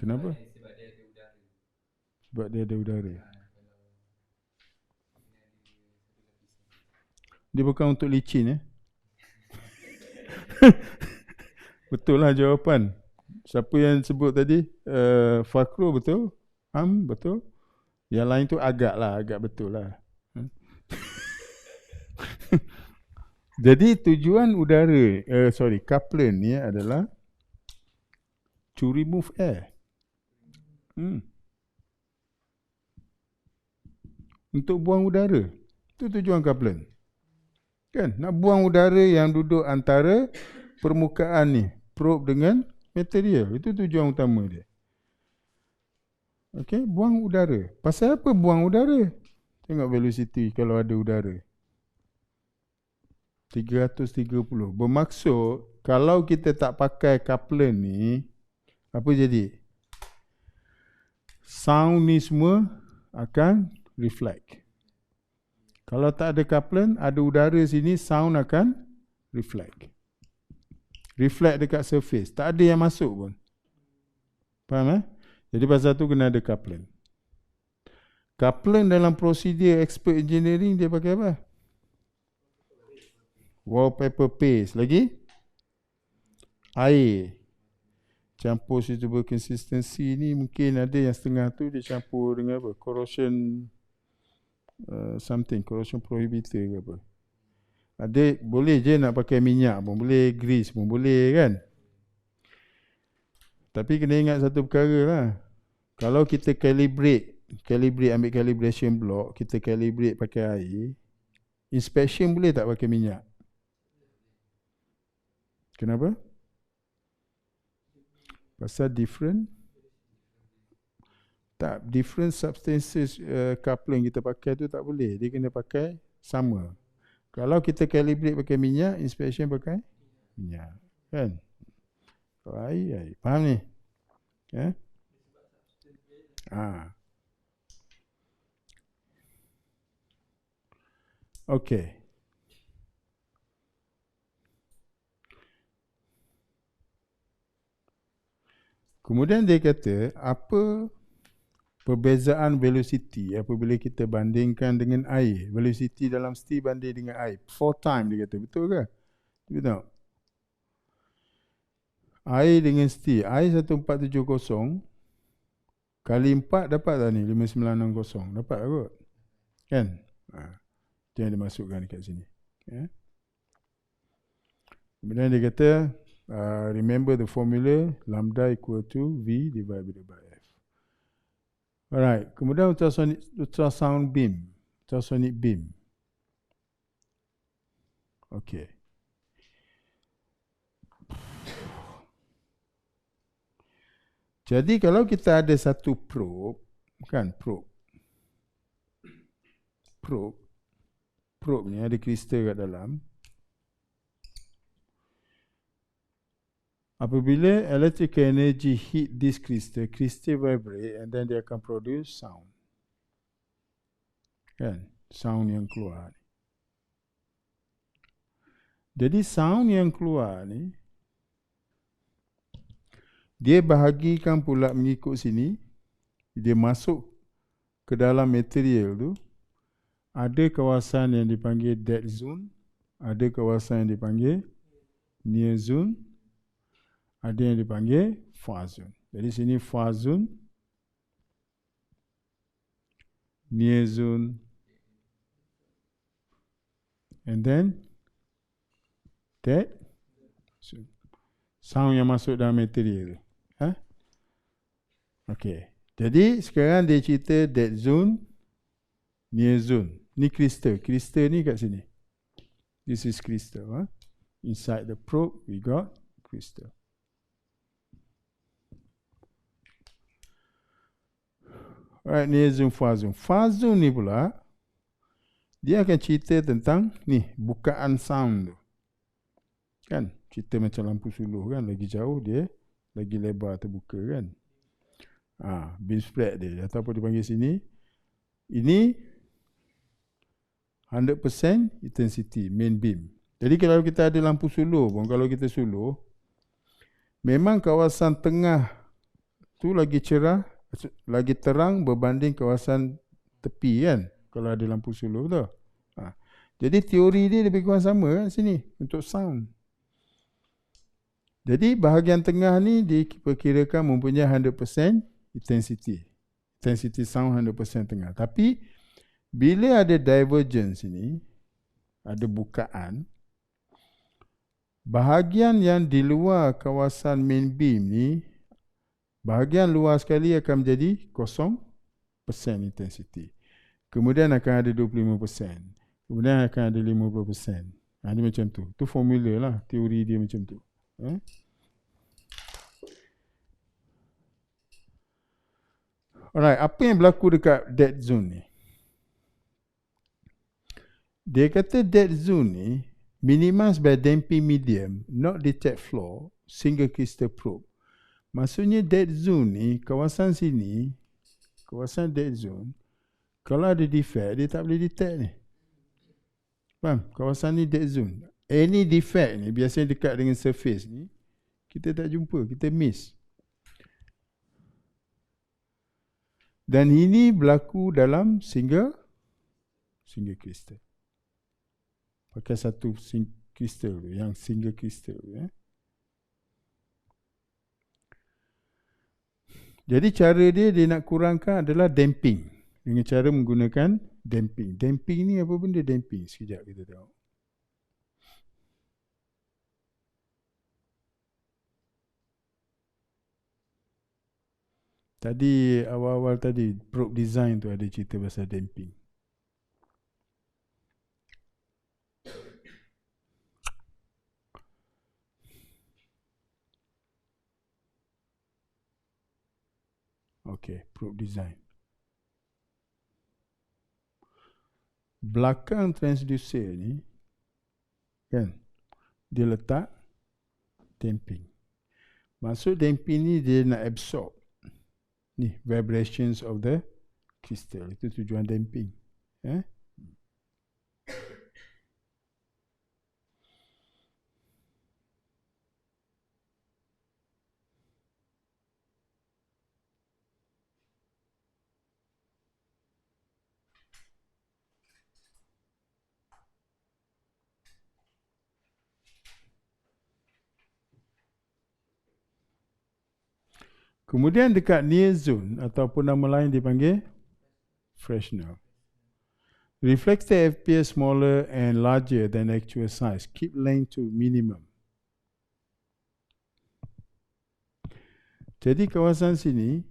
Kenapa? Sebab dia ada udara. Dia bukan untuk licin Betul lah jawapan. Siapa yang sebut tadi? Fakro betul? Betul? Yang lain tu agak betul lah. Jadi tujuan udara, coupling ni adalah to remove air. Untuk buang udara. Itu tujuan coupling. Kan? Nak buang udara yang duduk antara permukaan ni, probe dengan material. Itu tujuan utama dia. Okey, buang udara. Pasal apa buang udara? Tengok velocity kalau ada udara. 330. Bermaksud kalau kita tak pakai coupler ni, apa jadi? Sound ni semua akan reflect. Kalau tak ada coupler, ada udara sini, sound akan reflect. Reflect dekat surface. Tak ada yang masuk pun. Faham Jadi pasal tu kena ada coupler. Coupler dalam prosedur expert engineering dia pakai apa? Wallpaper paste. Lagi? Air. Campur suitable consistency ni mungkin ada yang setengah tu dia campur dengan apa? Corrosion corrosion prohibitor ke apa. Ada, boleh je nak pakai minyak pun boleh, grease pun boleh kan. Tapi kena ingat satu perkara lah. Kalau kita calibrate ambil calibration block, kita calibrate pakai air, inspection boleh tak pakai minyak? Kenapa? Pasal different substances coupling kita pakai tu tak boleh. Dia kena pakai sama. Kalau kita calibrate pakai minyak, inspection pakai minyak. Kan? Air. Faham ni? Ya? Okey. Kemudian dia kata, apa perbezaan velocity apabila kita bandingkan dengan air? Velocity dalam stir banding dengan air. 4 times dia kata. Betul ke? Betul. Air dengan stir. Air 1470 kali 4 dapat tak ni? 5960. Dapat tak kot? Kan? Itu yang dimasukkan dekat sini. Ya. Kemudian dia kata, remember the formula, lambda equal to V divided by F. Alright, kemudian ultrasound beam. Ultrasonic beam. Okay. Jadi kalau kita ada satu probe, kan probe ni ada kristal kat dalam. Apabila electrical energy hit this crystal vibrate and then dia akan produce sound. Kan? Sound yang keluar. Jadi sound yang keluar ni, dia bahagikan pula mengikut sini, dia masuk ke dalam material tu, ada kawasan yang dipanggil dead zone, ada kawasan yang dipanggil near zone, ada yang dipanggil far zone. Jadi sini far zone, near zone, and then dead zone. Sound yang masuk dalam material. Okay. Jadi sekarang dia cerita dead zone, near zone. Ni crystal. Crystal ni kat sini. This is crystal. Inside the probe, we got crystal. Alright, near zone, far zone. Far zone ni pula, dia akan cerita tentang ni, bukaan sound tu. Kan? Cerita macam lampu suluh kan, lagi jauh dia, lagi lebar terbuka kan. Beam spread dia, atau apa dipanggil sini. Ini 100% intensity, main beam. Jadi kalau kita ada lampu suluh pun, kalau kita suluh, memang kawasan tengah tu lagi cerah, lagi terang berbanding kawasan tepi kan, kalau ada lampu suluh tu. Jadi teori dia lebih kurang sama kan sini untuk sound. Jadi bahagian tengah ni diperkirakan mempunyai 100% intensity. Intensity sound 100% tengah. Tapi bila ada divergence ini, ada bukaan, bahagian yang di luar kawasan main beam ni, bahagian luar sekali akan menjadi 0% intensity. Kemudian akan ada 25%. Kemudian akan ada 50%. Ini macam tu. Itu formula lah. Teori dia macam tu. Alright, apa yang berlaku dekat dead zone ni? Dia kata dead zone ni minimized by damping medium, not detect flaw, single crystal probe. Maksudnya dead zone ni, kawasan sini, kawasan dead zone, kalau ada defect, dia tak boleh detect ni. Faham? Kawasan ni dead zone. Any defect ni, biasanya dekat dengan surface ni, kita tak jumpa, kita miss. Dan ini berlaku dalam single crystal. Pakai satu crystal tu, yang single crystal tu. Jadi cara dia nak kurangkan adalah damping. Dengan cara menggunakan damping. Damping ni apa benda damping? Sekejap kita tengok. Tadi awal-awal tadi probe design tu ada cerita pasal damping. Okay, probe design. Belakang transducer ni kan, dia letak damping. Maksud damping ni dia nak absorb ni vibrations of the crystal. Itu tujuan damping. Kemudian dekat near zone ataupun nama lain dipanggil Fresnel. Reflector appear smaller and larger than actual size. Keep length to minimum. Jadi kawasan sini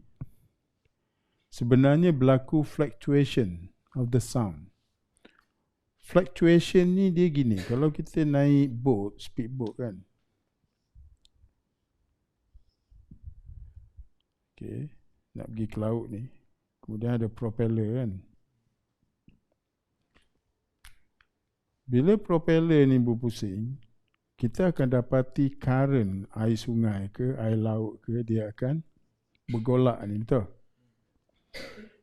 sebenarnya berlaku fluctuation of the sound. Fluctuation ni dia gini, kalau kita naik boat, speedboat kan. Okay, nak pergi ke laut ni. Kemudian ada propeller kan. Bila propeller ni berpusing, kita akan dapati current air sungai ke, air laut ke, dia akan bergolak ni, betul?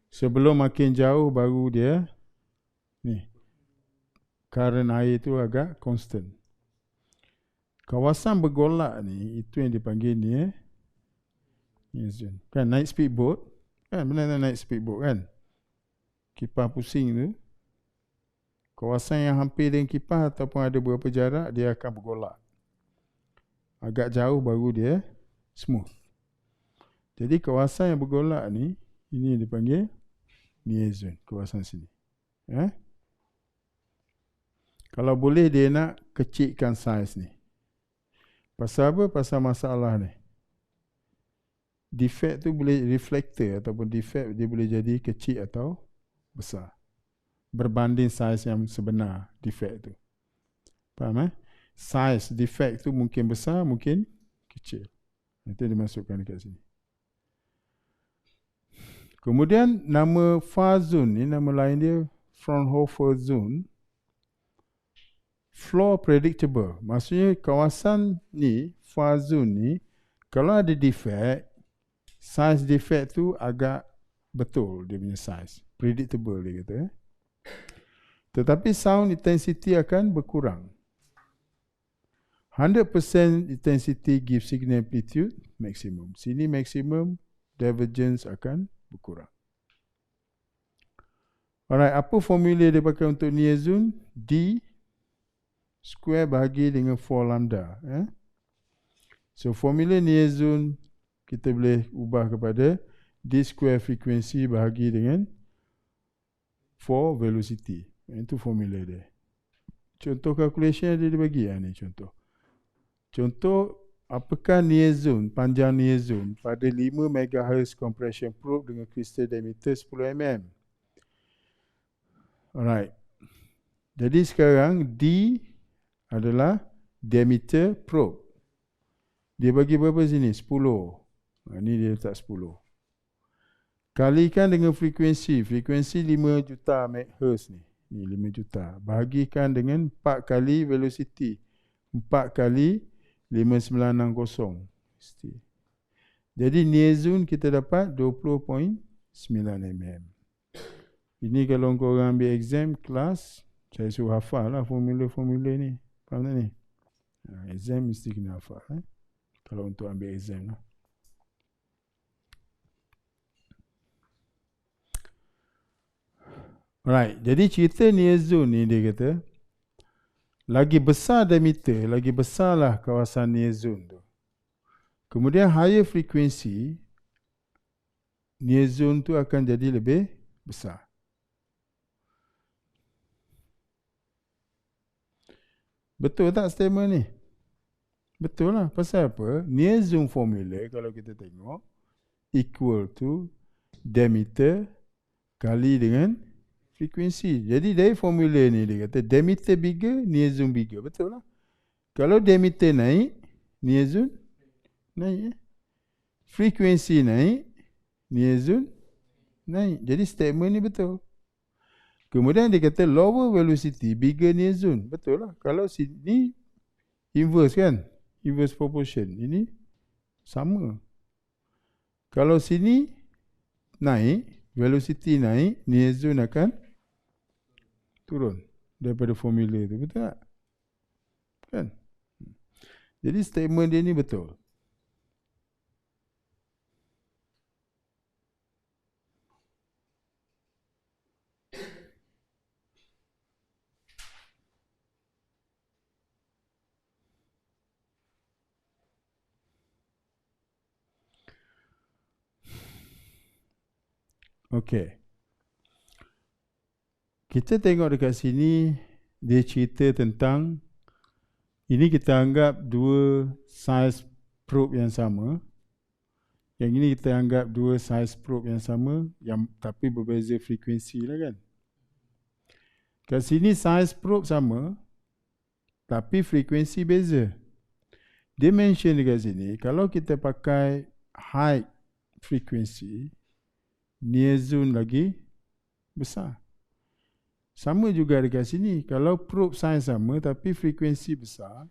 Sebelum makin jauh baru dia ni current air tu agak constant. Kawasan bergolak ni itu yang dipanggil near zone. Kan naik speedboat, kan benar naik speedboat kan. Kipas pusing tu. Kawasan yang hampir dengan kipas ataupun ada beberapa jarak dia akan bergolak. Agak jauh baru dia smooth. Jadi kawasan yang bergolak ni ini yang dipanggil near zone, kawasan sini. Kalau boleh dia nak kecilkan saiz ni. Pasal apa? Pasal masalah ni. Defect tu boleh reflector ataupun defect dia boleh jadi kecil atau besar. Berbanding saiz yang sebenar defect tu. Faham Saiz defect tu mungkin besar, mungkin kecil. Itu dimasukkan dekat sini. Kemudian nama far zone ni, nama lain dia Fraunhofer zone. Flow predictable. Maksudnya kawasan ni, far zone ni, kalau ada defect, size defect tu agak betul dia punya size. Predictable dia kata. Tetapi sound intensity akan berkurang. 100% intensity give signal amplitude maximum. Sini maximum, divergence akan berkurang. Alright, apa formula dia pakai untuk near zone? D square bahagi dengan 4 lambda. So formula near zone kita boleh ubah kepada D square frekuensi bahagi dengan 4 velocity. Itu formula dia. Contoh calculation dia bagi ni contoh. Contoh apakah near zone, panjang near zone pada 5 MHz compression probe dengan crystal diameter 10 mm. Alright. Jadi sekarang D adalah diameter probe. Dia bagi berapa sini? 10. Ini dia letak 10. Kalikan dengan frekuensi. Frekuensi 5 juta MHz ni. Ni 5 juta. Bahagikan dengan 4 kali velocity. 4 kali 5960. Jadi near zone kita dapat 20.9 mm. Ini kalau korang ambil exam kelas, saya suruh hafal lah formula-formula ni. Faham tak ni? Exam mesti kena hafal. Kalau untuk ambil exam lah. Alright, jadi cerita near zone ni dia kata, lagi besar diameter, lagi besarlah kawasan near zone tu. Kemudian higher frekuensi, near zone tu akan jadi lebih besar. Betul tak statement ni? Betul lah. Pasal apa? Near zone formula kalau kita tengok equal to diameter kali dengan frekuensi. Jadi dari formula ni dia kata diameter bigger, near zone bigger. Betul lah. Kalau diameter naik, near zone naik. Frekuensi naik, Niazun naik. Jadi statement ni betul. Kemudian dia kata lower velocity, bigger niazun. Betul lah. Kalau sini inverse kan? Inverse proportion. Ini sama. Kalau sini naik, velocity naik, niazun akan turun daripada formula tu. Betul tak? Kan? Jadi statement dia ni betul. Okey. Kita tengok dekat sini, dia cerita tentang, ini kita anggap dua size probe yang sama. Yang ini kita anggap dua size probe yang sama, yang tapi berbeza frekuensi lah kan. Kat sini size probe sama, tapi frekuensi beza. Dia mention dekat sini, kalau kita pakai high frekuensi, near zone lagi besar. Sama juga dekat sini, kalau probe size sama tapi frekuensi besar,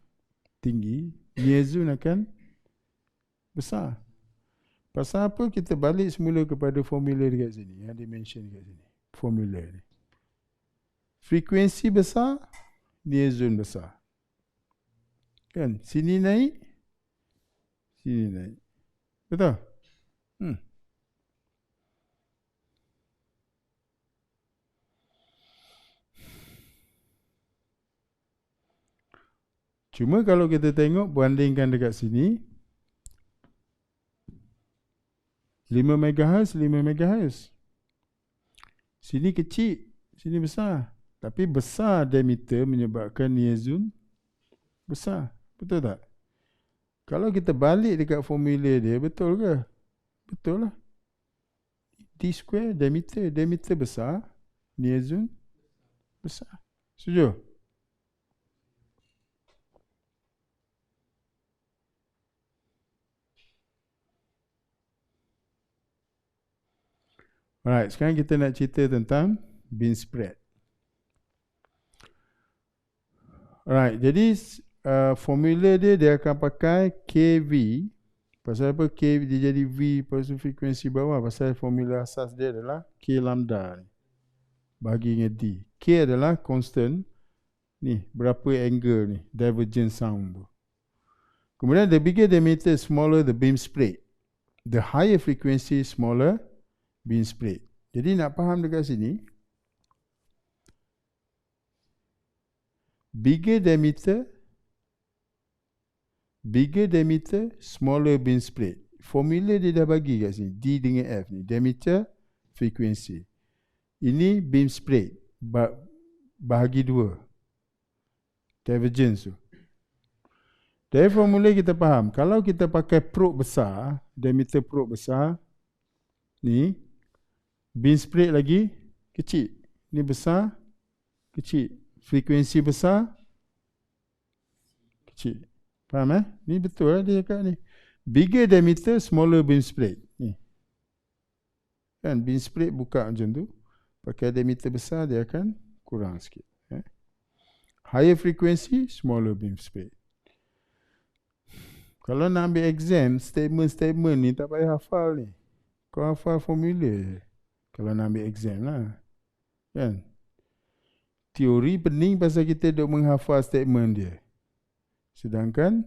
tinggi, near zone akan besar. Pasal apa kita balik semula kepada formula dekat sini, yang dia mention dekat sini. Formula ni. Frekuensi besar, near zone besar. Kan? Sini naik, sini naik. Betul? Cuma kalau kita tengok, bandingkan dekat sini, 5 MHz, 5 MHz. Sini kecil, sini besar. Tapi besar diameter menyebabkan near zone besar. Betul tak? Kalau kita balik dekat formula dia, betul ke? Betul lah. D square diameter. Diameter besar, near zone besar. Setuju? Alright, sekarang kita nak cerita tentang beam spread. Alright, jadi formula dia akan pakai KV. Pasal apa K dia jadi V pasal frekuensi bawah? Pasal formula asas dia adalah K lambda bagi dengan D. K adalah constant. Ni, berapa angle ni, divergence sound tu. Kemudian the bigger diameter, smaller the beam spread. The higher frequency, smaller beam spread. Jadi nak faham dekat sini, bigger diameter, smaller beam spread. Formula dia dah bagi kat sini, D dengan F ni, diameter, frekuensi. Ini beam spread, bahagi dua, divergence tu. Dari formula kita faham, kalau kita pakai probe besar, diameter probe besar, ni, beam spread lagi kecil. Ni besar, kecil. Frekuensi besar, kecil. Faham Ni betul dia cakap ni. Bigger diameter, smaller beam spread. Ni. Kan beam spread buka macam tu. Pakai diameter besar, dia akan kurang sikit. Higher frequency, smaller beam spread. Kalau nak ambil exam, statement-statement ni tak payah hafal ni. Kau hafal formula je. Kalau nak ambil exam lah. Kan? Teori pening pasal kita duk menghafal statement dia. Sedangkan,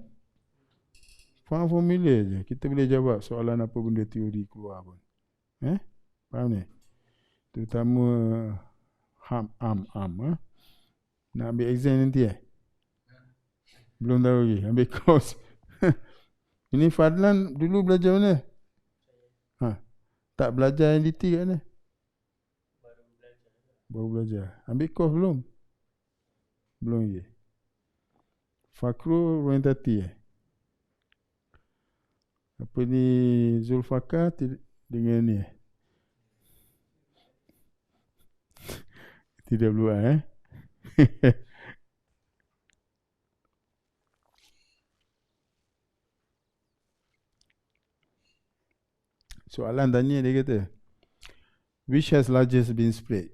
faham formula je. Kita boleh jawab soalan apa benda teori keluar pun. Faham ni? Terutama am. Nak ambil exam nanti Belum tahu lagi. Ambil course. Ini Fadlan dulu belajar mana? Tak belajar NDT kat mana? Baru belajar. Ambil course belum? Belum lagi. Fakrul Ruentati Apa ni Zulfakar dengan ni Tidak perlu Soalan tanya dia kata, which has largest bin spread?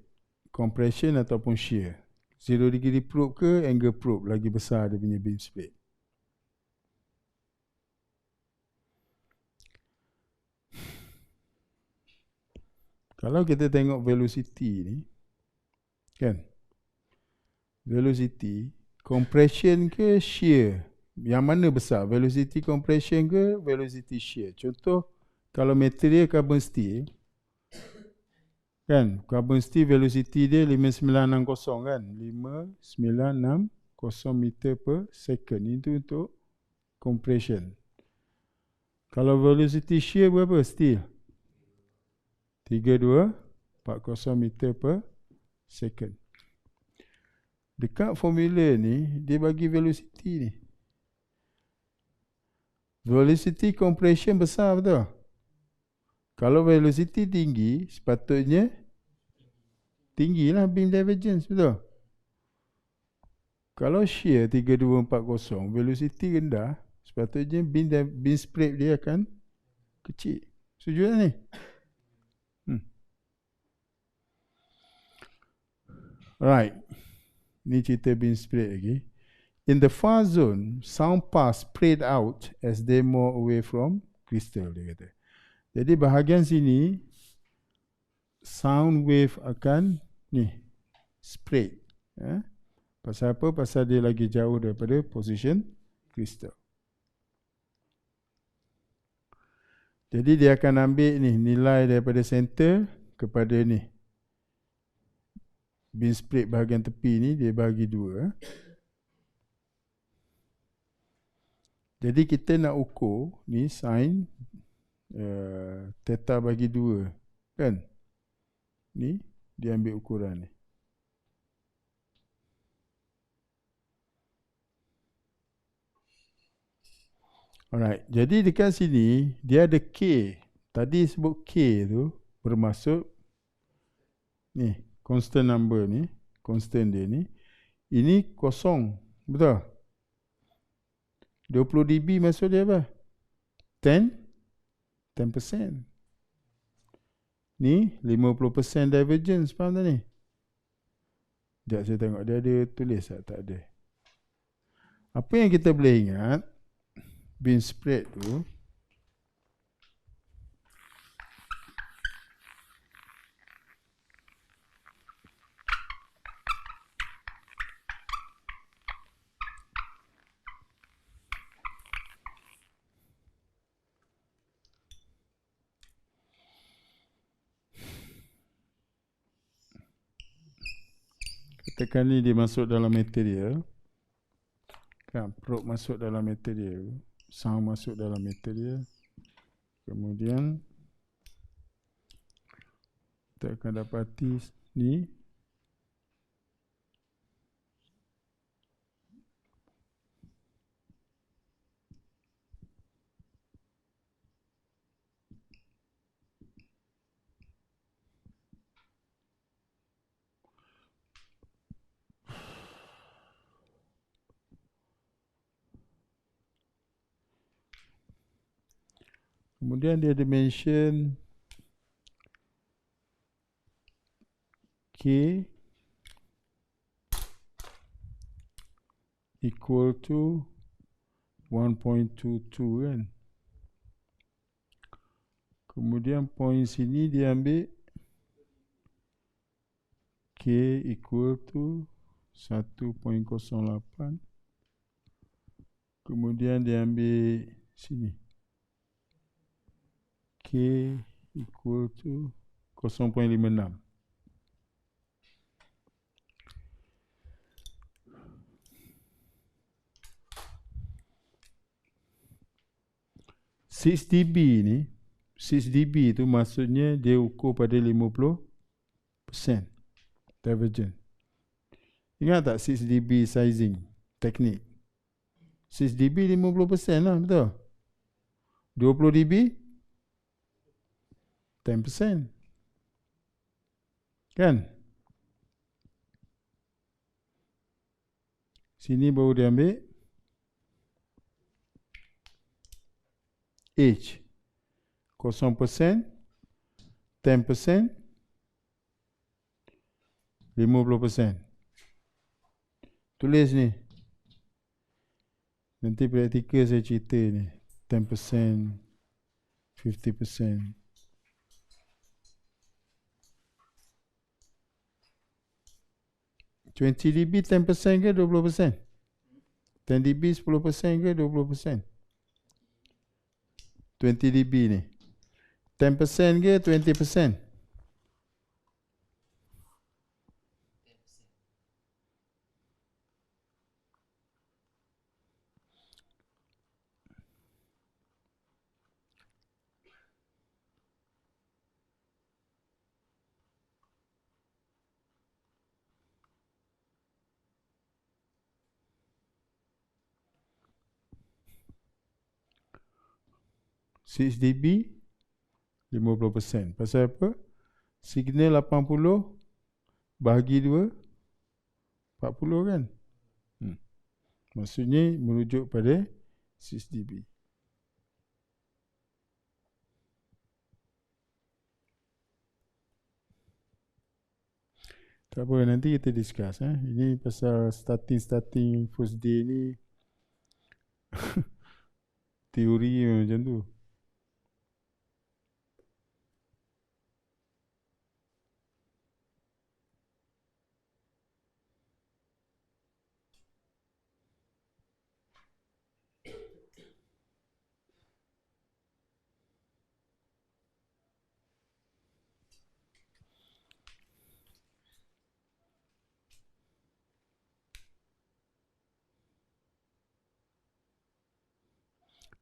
Compression ataupun shear? 0 degree probe ke angle probe lagi besar dia punya beam spread? Kalau kita tengok velocity ni, kan? Velocity, compression ke shear? Yang mana besar? Velocity compression ke velocity shear? Contoh, kalau material carbon steel, kan? Carbon steel velocity dia 5960 kan? 5960 meter per second. Itu untuk compression. Kalau velocity shear berapa steel? 3240 meter per second. Dekat formula ni, dia bagi velocity ni. Velocity compression besar betul? Kalau velocity tinggi, sepatutnya tinggilah beam divergence, betul? Kalau shear 3240, velocity rendah, sepatutnya beam spread dia akan kecil. Setuju tak ni? Right. Ni cerita beam spread lagi. In the far zone, sound paths spread out as they move away from crystal, dia kata. Jadi bahagian sini, sound wave akan ni spread. Pasal apa? Pasal dia lagi jauh daripada position crystal. Jadi dia akan ambil ni nilai daripada center kepada ni. Beam spread bahagian tepi ni dia bagi 2. Jadi kita nak ukur ni sin theta bagi 2, kan? Ni dia ambil ukuran ni. Alright, jadi dekat sini dia ada K. Tadi sebut K tu bermaksud ni constant number ni, constant dia ni. Ini kosong, betul? 20 dB maksud dia apa? 10%. Ni 50% divergence, faham tak ni? Sekejap saya tengok dia ada tulis tak ada. Apa yang kita boleh ingat, beam spread tu, katakan ni dia masuk dalam material, kan, probe masuk dalam material, sound masuk dalam material, kemudian kita akan dapati ni kemudian dia dimension K equal to 1.22 kan. Kemudian point sini dia ambil K equal to 1.08. Kemudian dia ambil sini K equal to 0.56. Six dB ni, 6 dB tu maksudnya dia ukur pada 50% divergence. Ingat tak 6 dB sizing teknik? 6 dB 50% lah, betul? 20 dB 10%. Kan? Sini baru dia ambil H 0%, 10%, 50%. Tulis ni. Nanti praktikal saya cerita ni. 10%, 50%. $20 10% ke 20%? 10 dB 10% ke 20%? 20 dB ni 10% ke 20%? Six dB 50%. Pasal apa? Signal 80 bahagi 2 40 kan? Maksudnya merujuk pada 6 dB. Tak apa, nanti kita discuss. Ini pasal starting first day ni teori macam tu.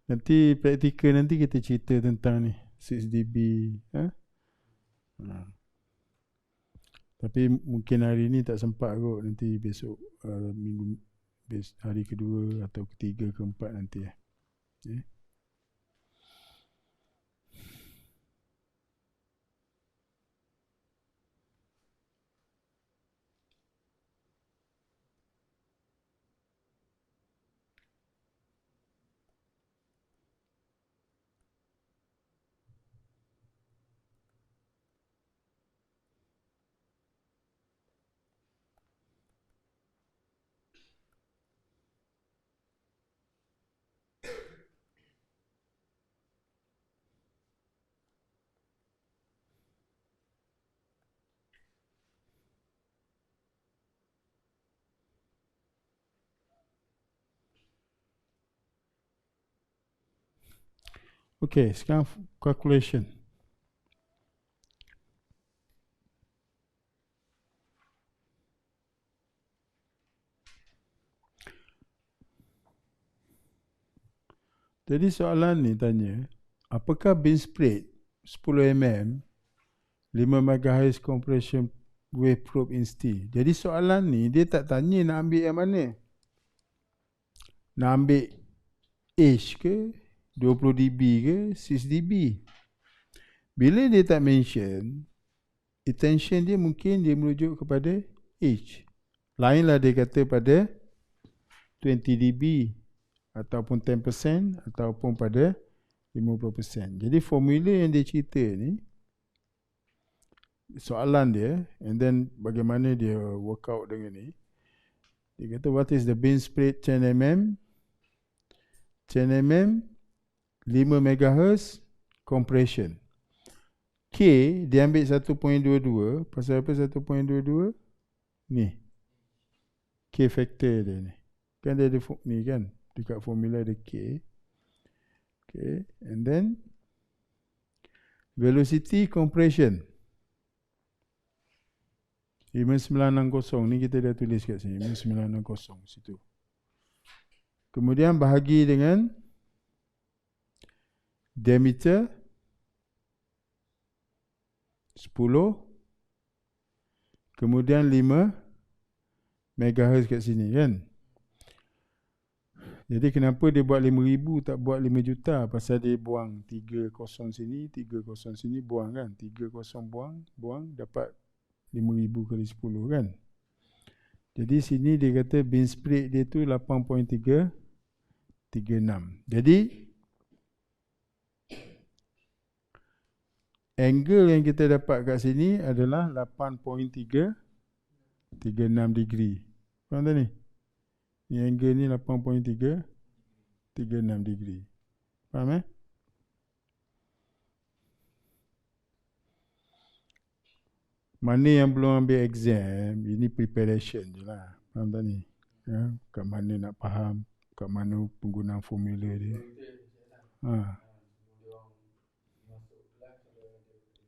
Nanti praktikal nanti kita cerita tentang ni 6 dB. Tapi mungkin hari ni tak sempat kot. Nanti besok minggu hari kedua atau ketiga keempat nanti. Okay, sekarang calculation. Jadi soalan ni tanya, apakah beam spread 10 mm 5 MHz compression wave probe in steel? Jadi soalan ni dia tak tanya nak ambil yang mana. Nak ambil H ke 20 dB ke 6 dB. Bila dia tak mention, attention dia mungkin dia merujuk kepada H. Lainlah dia kata pada 20 dB ataupun 10% ataupun pada 50%. Jadi formula yang dia cerita ni, soalan dia, and then bagaimana dia work out dengan ni. Dia kata what is the beam spread 10 mm 10 mm 5 MHz compression. K dia ambil 1.22. Pasal apa 1.22? Ni. K factor dia ni. Kan dia ada ni kan. Dekat formula ada K. Okay. And then velocity compression 5960. Ni kita dah tulis kat sini. 5960 situ. Kemudian bahagi dengan diameter 10, kemudian 5 MHz kat sini kan. Jadi kenapa dia buat 5,000 tak buat 5 juta? Pasal dia buang 3 kosong sini, 3 kosong sini, buang kan. 3 kosong buang dapat 5,000 kali 10 kan. Jadi sini dia kata beam spread dia tu 8.336. Jadi angle yang kita dapat kat sini adalah 8.36 degree. Faham tak ni? Ni angle ni 8.36 degree. Faham Mana yang belum ambil exam, ini preparation je lah. Faham tak ni? Ya, kat mana nak faham, kat mana penggunaan formula dia.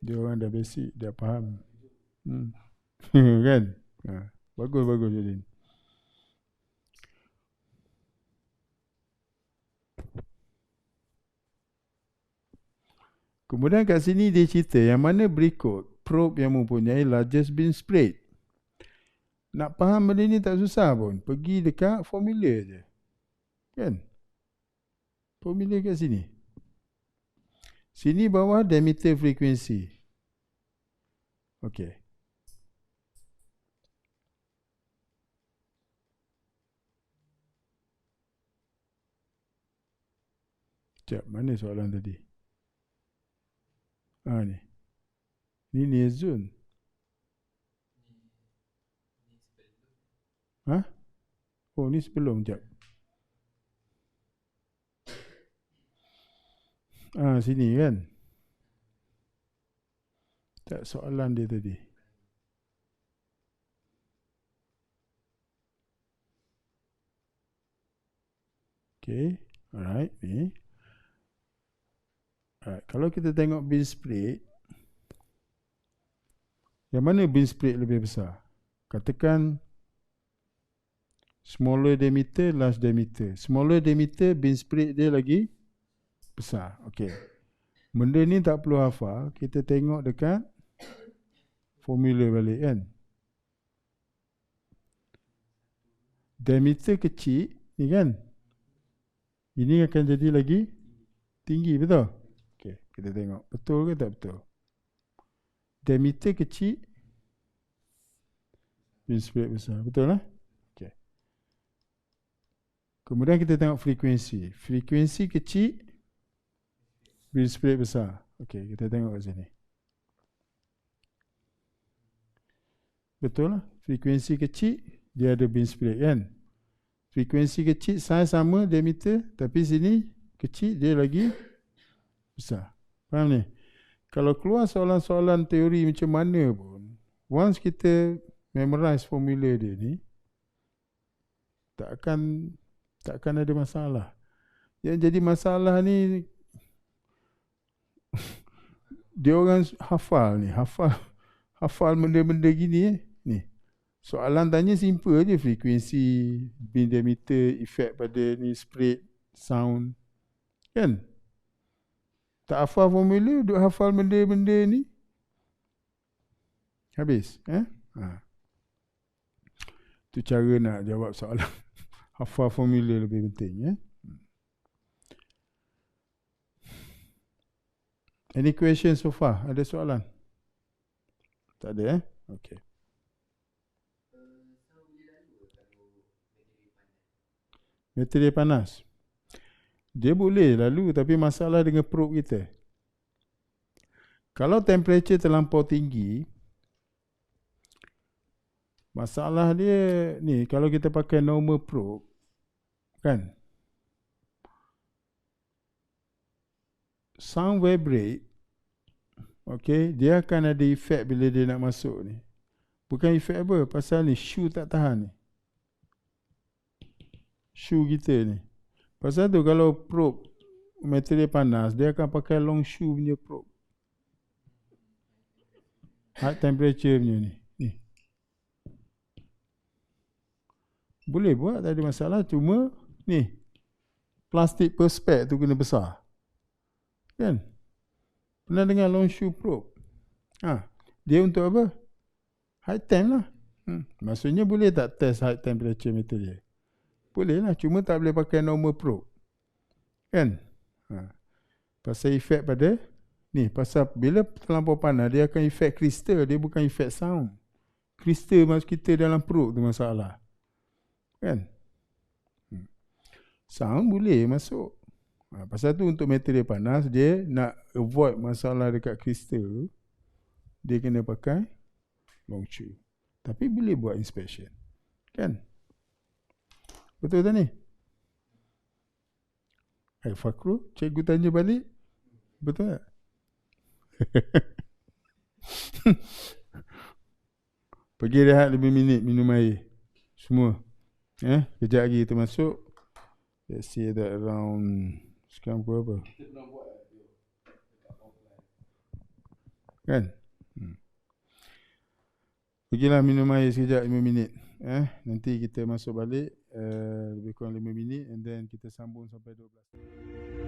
Dia orang dah basic, dah faham. Kan? Bagus jadi. Kemudian kat sini dia cerita yang mana berikut probe yang mempunyai largest beam spread. Nak faham benda ni tak susah pun. Pergi dekat formula je. Kan? Formula kat sini. Sini bawah diameter frequency. Okey. Sekejap, mana soalan tadi? Ni. Ni near zone. Oh, ni sebelum. Sekejap. Sini kan? Tak, soalan dia tadi. Okay, alright, ni. Alright, kalau kita tengok beam spread, yang mana beam spread lebih besar? Katakan smaller diameter, large diameter. Smaller diameter, beam spread dia lagi besar. Okay. Benda ni tak perlu hafal. Kita tengok dekat formula balik kan. Diameter kecil ni kan. Ini akan jadi lagi tinggi, betul? Okay, kita tengok. Betul ke tak betul? Diameter kecil, beam spread besar. Betul lah? Okay. Kemudian kita tengok frekuensi. Frekuensi kecil, beam spread besar. Okay, kita tengok kat sini. Betul lah? Frekuensi kecil, dia ada beam spread kan? Frekuensi kecil, size sama diameter, tapi sini kecil, dia lagi besar. Faham ni? Kalau keluar soalan-soalan teori macam mana pun, once kita memorize formula dia ni, tak akan ada masalah. Yang jadi masalah ni, dia orang hafal ni, hafal benda-benda gini ni. Soalan tanya simple je, frekuensi, beam diameter, efek pada ni, spread, sound. Kan? Tak hafal formula, duk hafal benda-benda ni. Habis. Itu cara nak jawab soalan. Hafal formula lebih penting. Any question so far? Ada soalan? Tak ada Okay. Material panas. Dia boleh lalu, tapi masalah dengan probe kita. Kalau temperature terlampau tinggi, masalah dia ni, kalau kita pakai normal probe, kan? Sound vibrate, okay, dia akan ada efek bila dia nak masuk ni. Bukan efek apa, pasal ni shoe tak tahan ni. Shoe kita ni. Pasal tu kalau probe material panas, dia akan pakai long shoe punya probe. High temperature punya ni. Boleh buat, tak ada masalah. Cuma ni, plastik perspex tu kena besar. Kan? Pernah dengar long shoe probe? Dia untuk apa? High temp lah. Maksudnya boleh tak test high temperature material? Boleh lah, cuma tak boleh pakai normal probe. Kan? Pasal efek pada ni, pasal bila terlampau panas, dia akan efek kristal, dia bukan efek sound. Kristal masuk kita dalam probe tu masalah. Kan? Sound boleh masuk. Pasal tu untuk material panas, dia nak avoid masalah dekat kristal tu, dia kena pakai long chew. Tapi boleh buat inspection. Kan? Betul tak ni? Hai Fakru, cikgu tanya balik. Betul tak? Pergi rehat 5 minit, minum air. Semua. Kejap lagi kita masuk. Let's say that around, sekarang pukul apa? Kan? Pergilah minum air sekejap 5 minit. Nanti kita masuk balik lebih kurang 5 minit and then kita sambung sampai 12.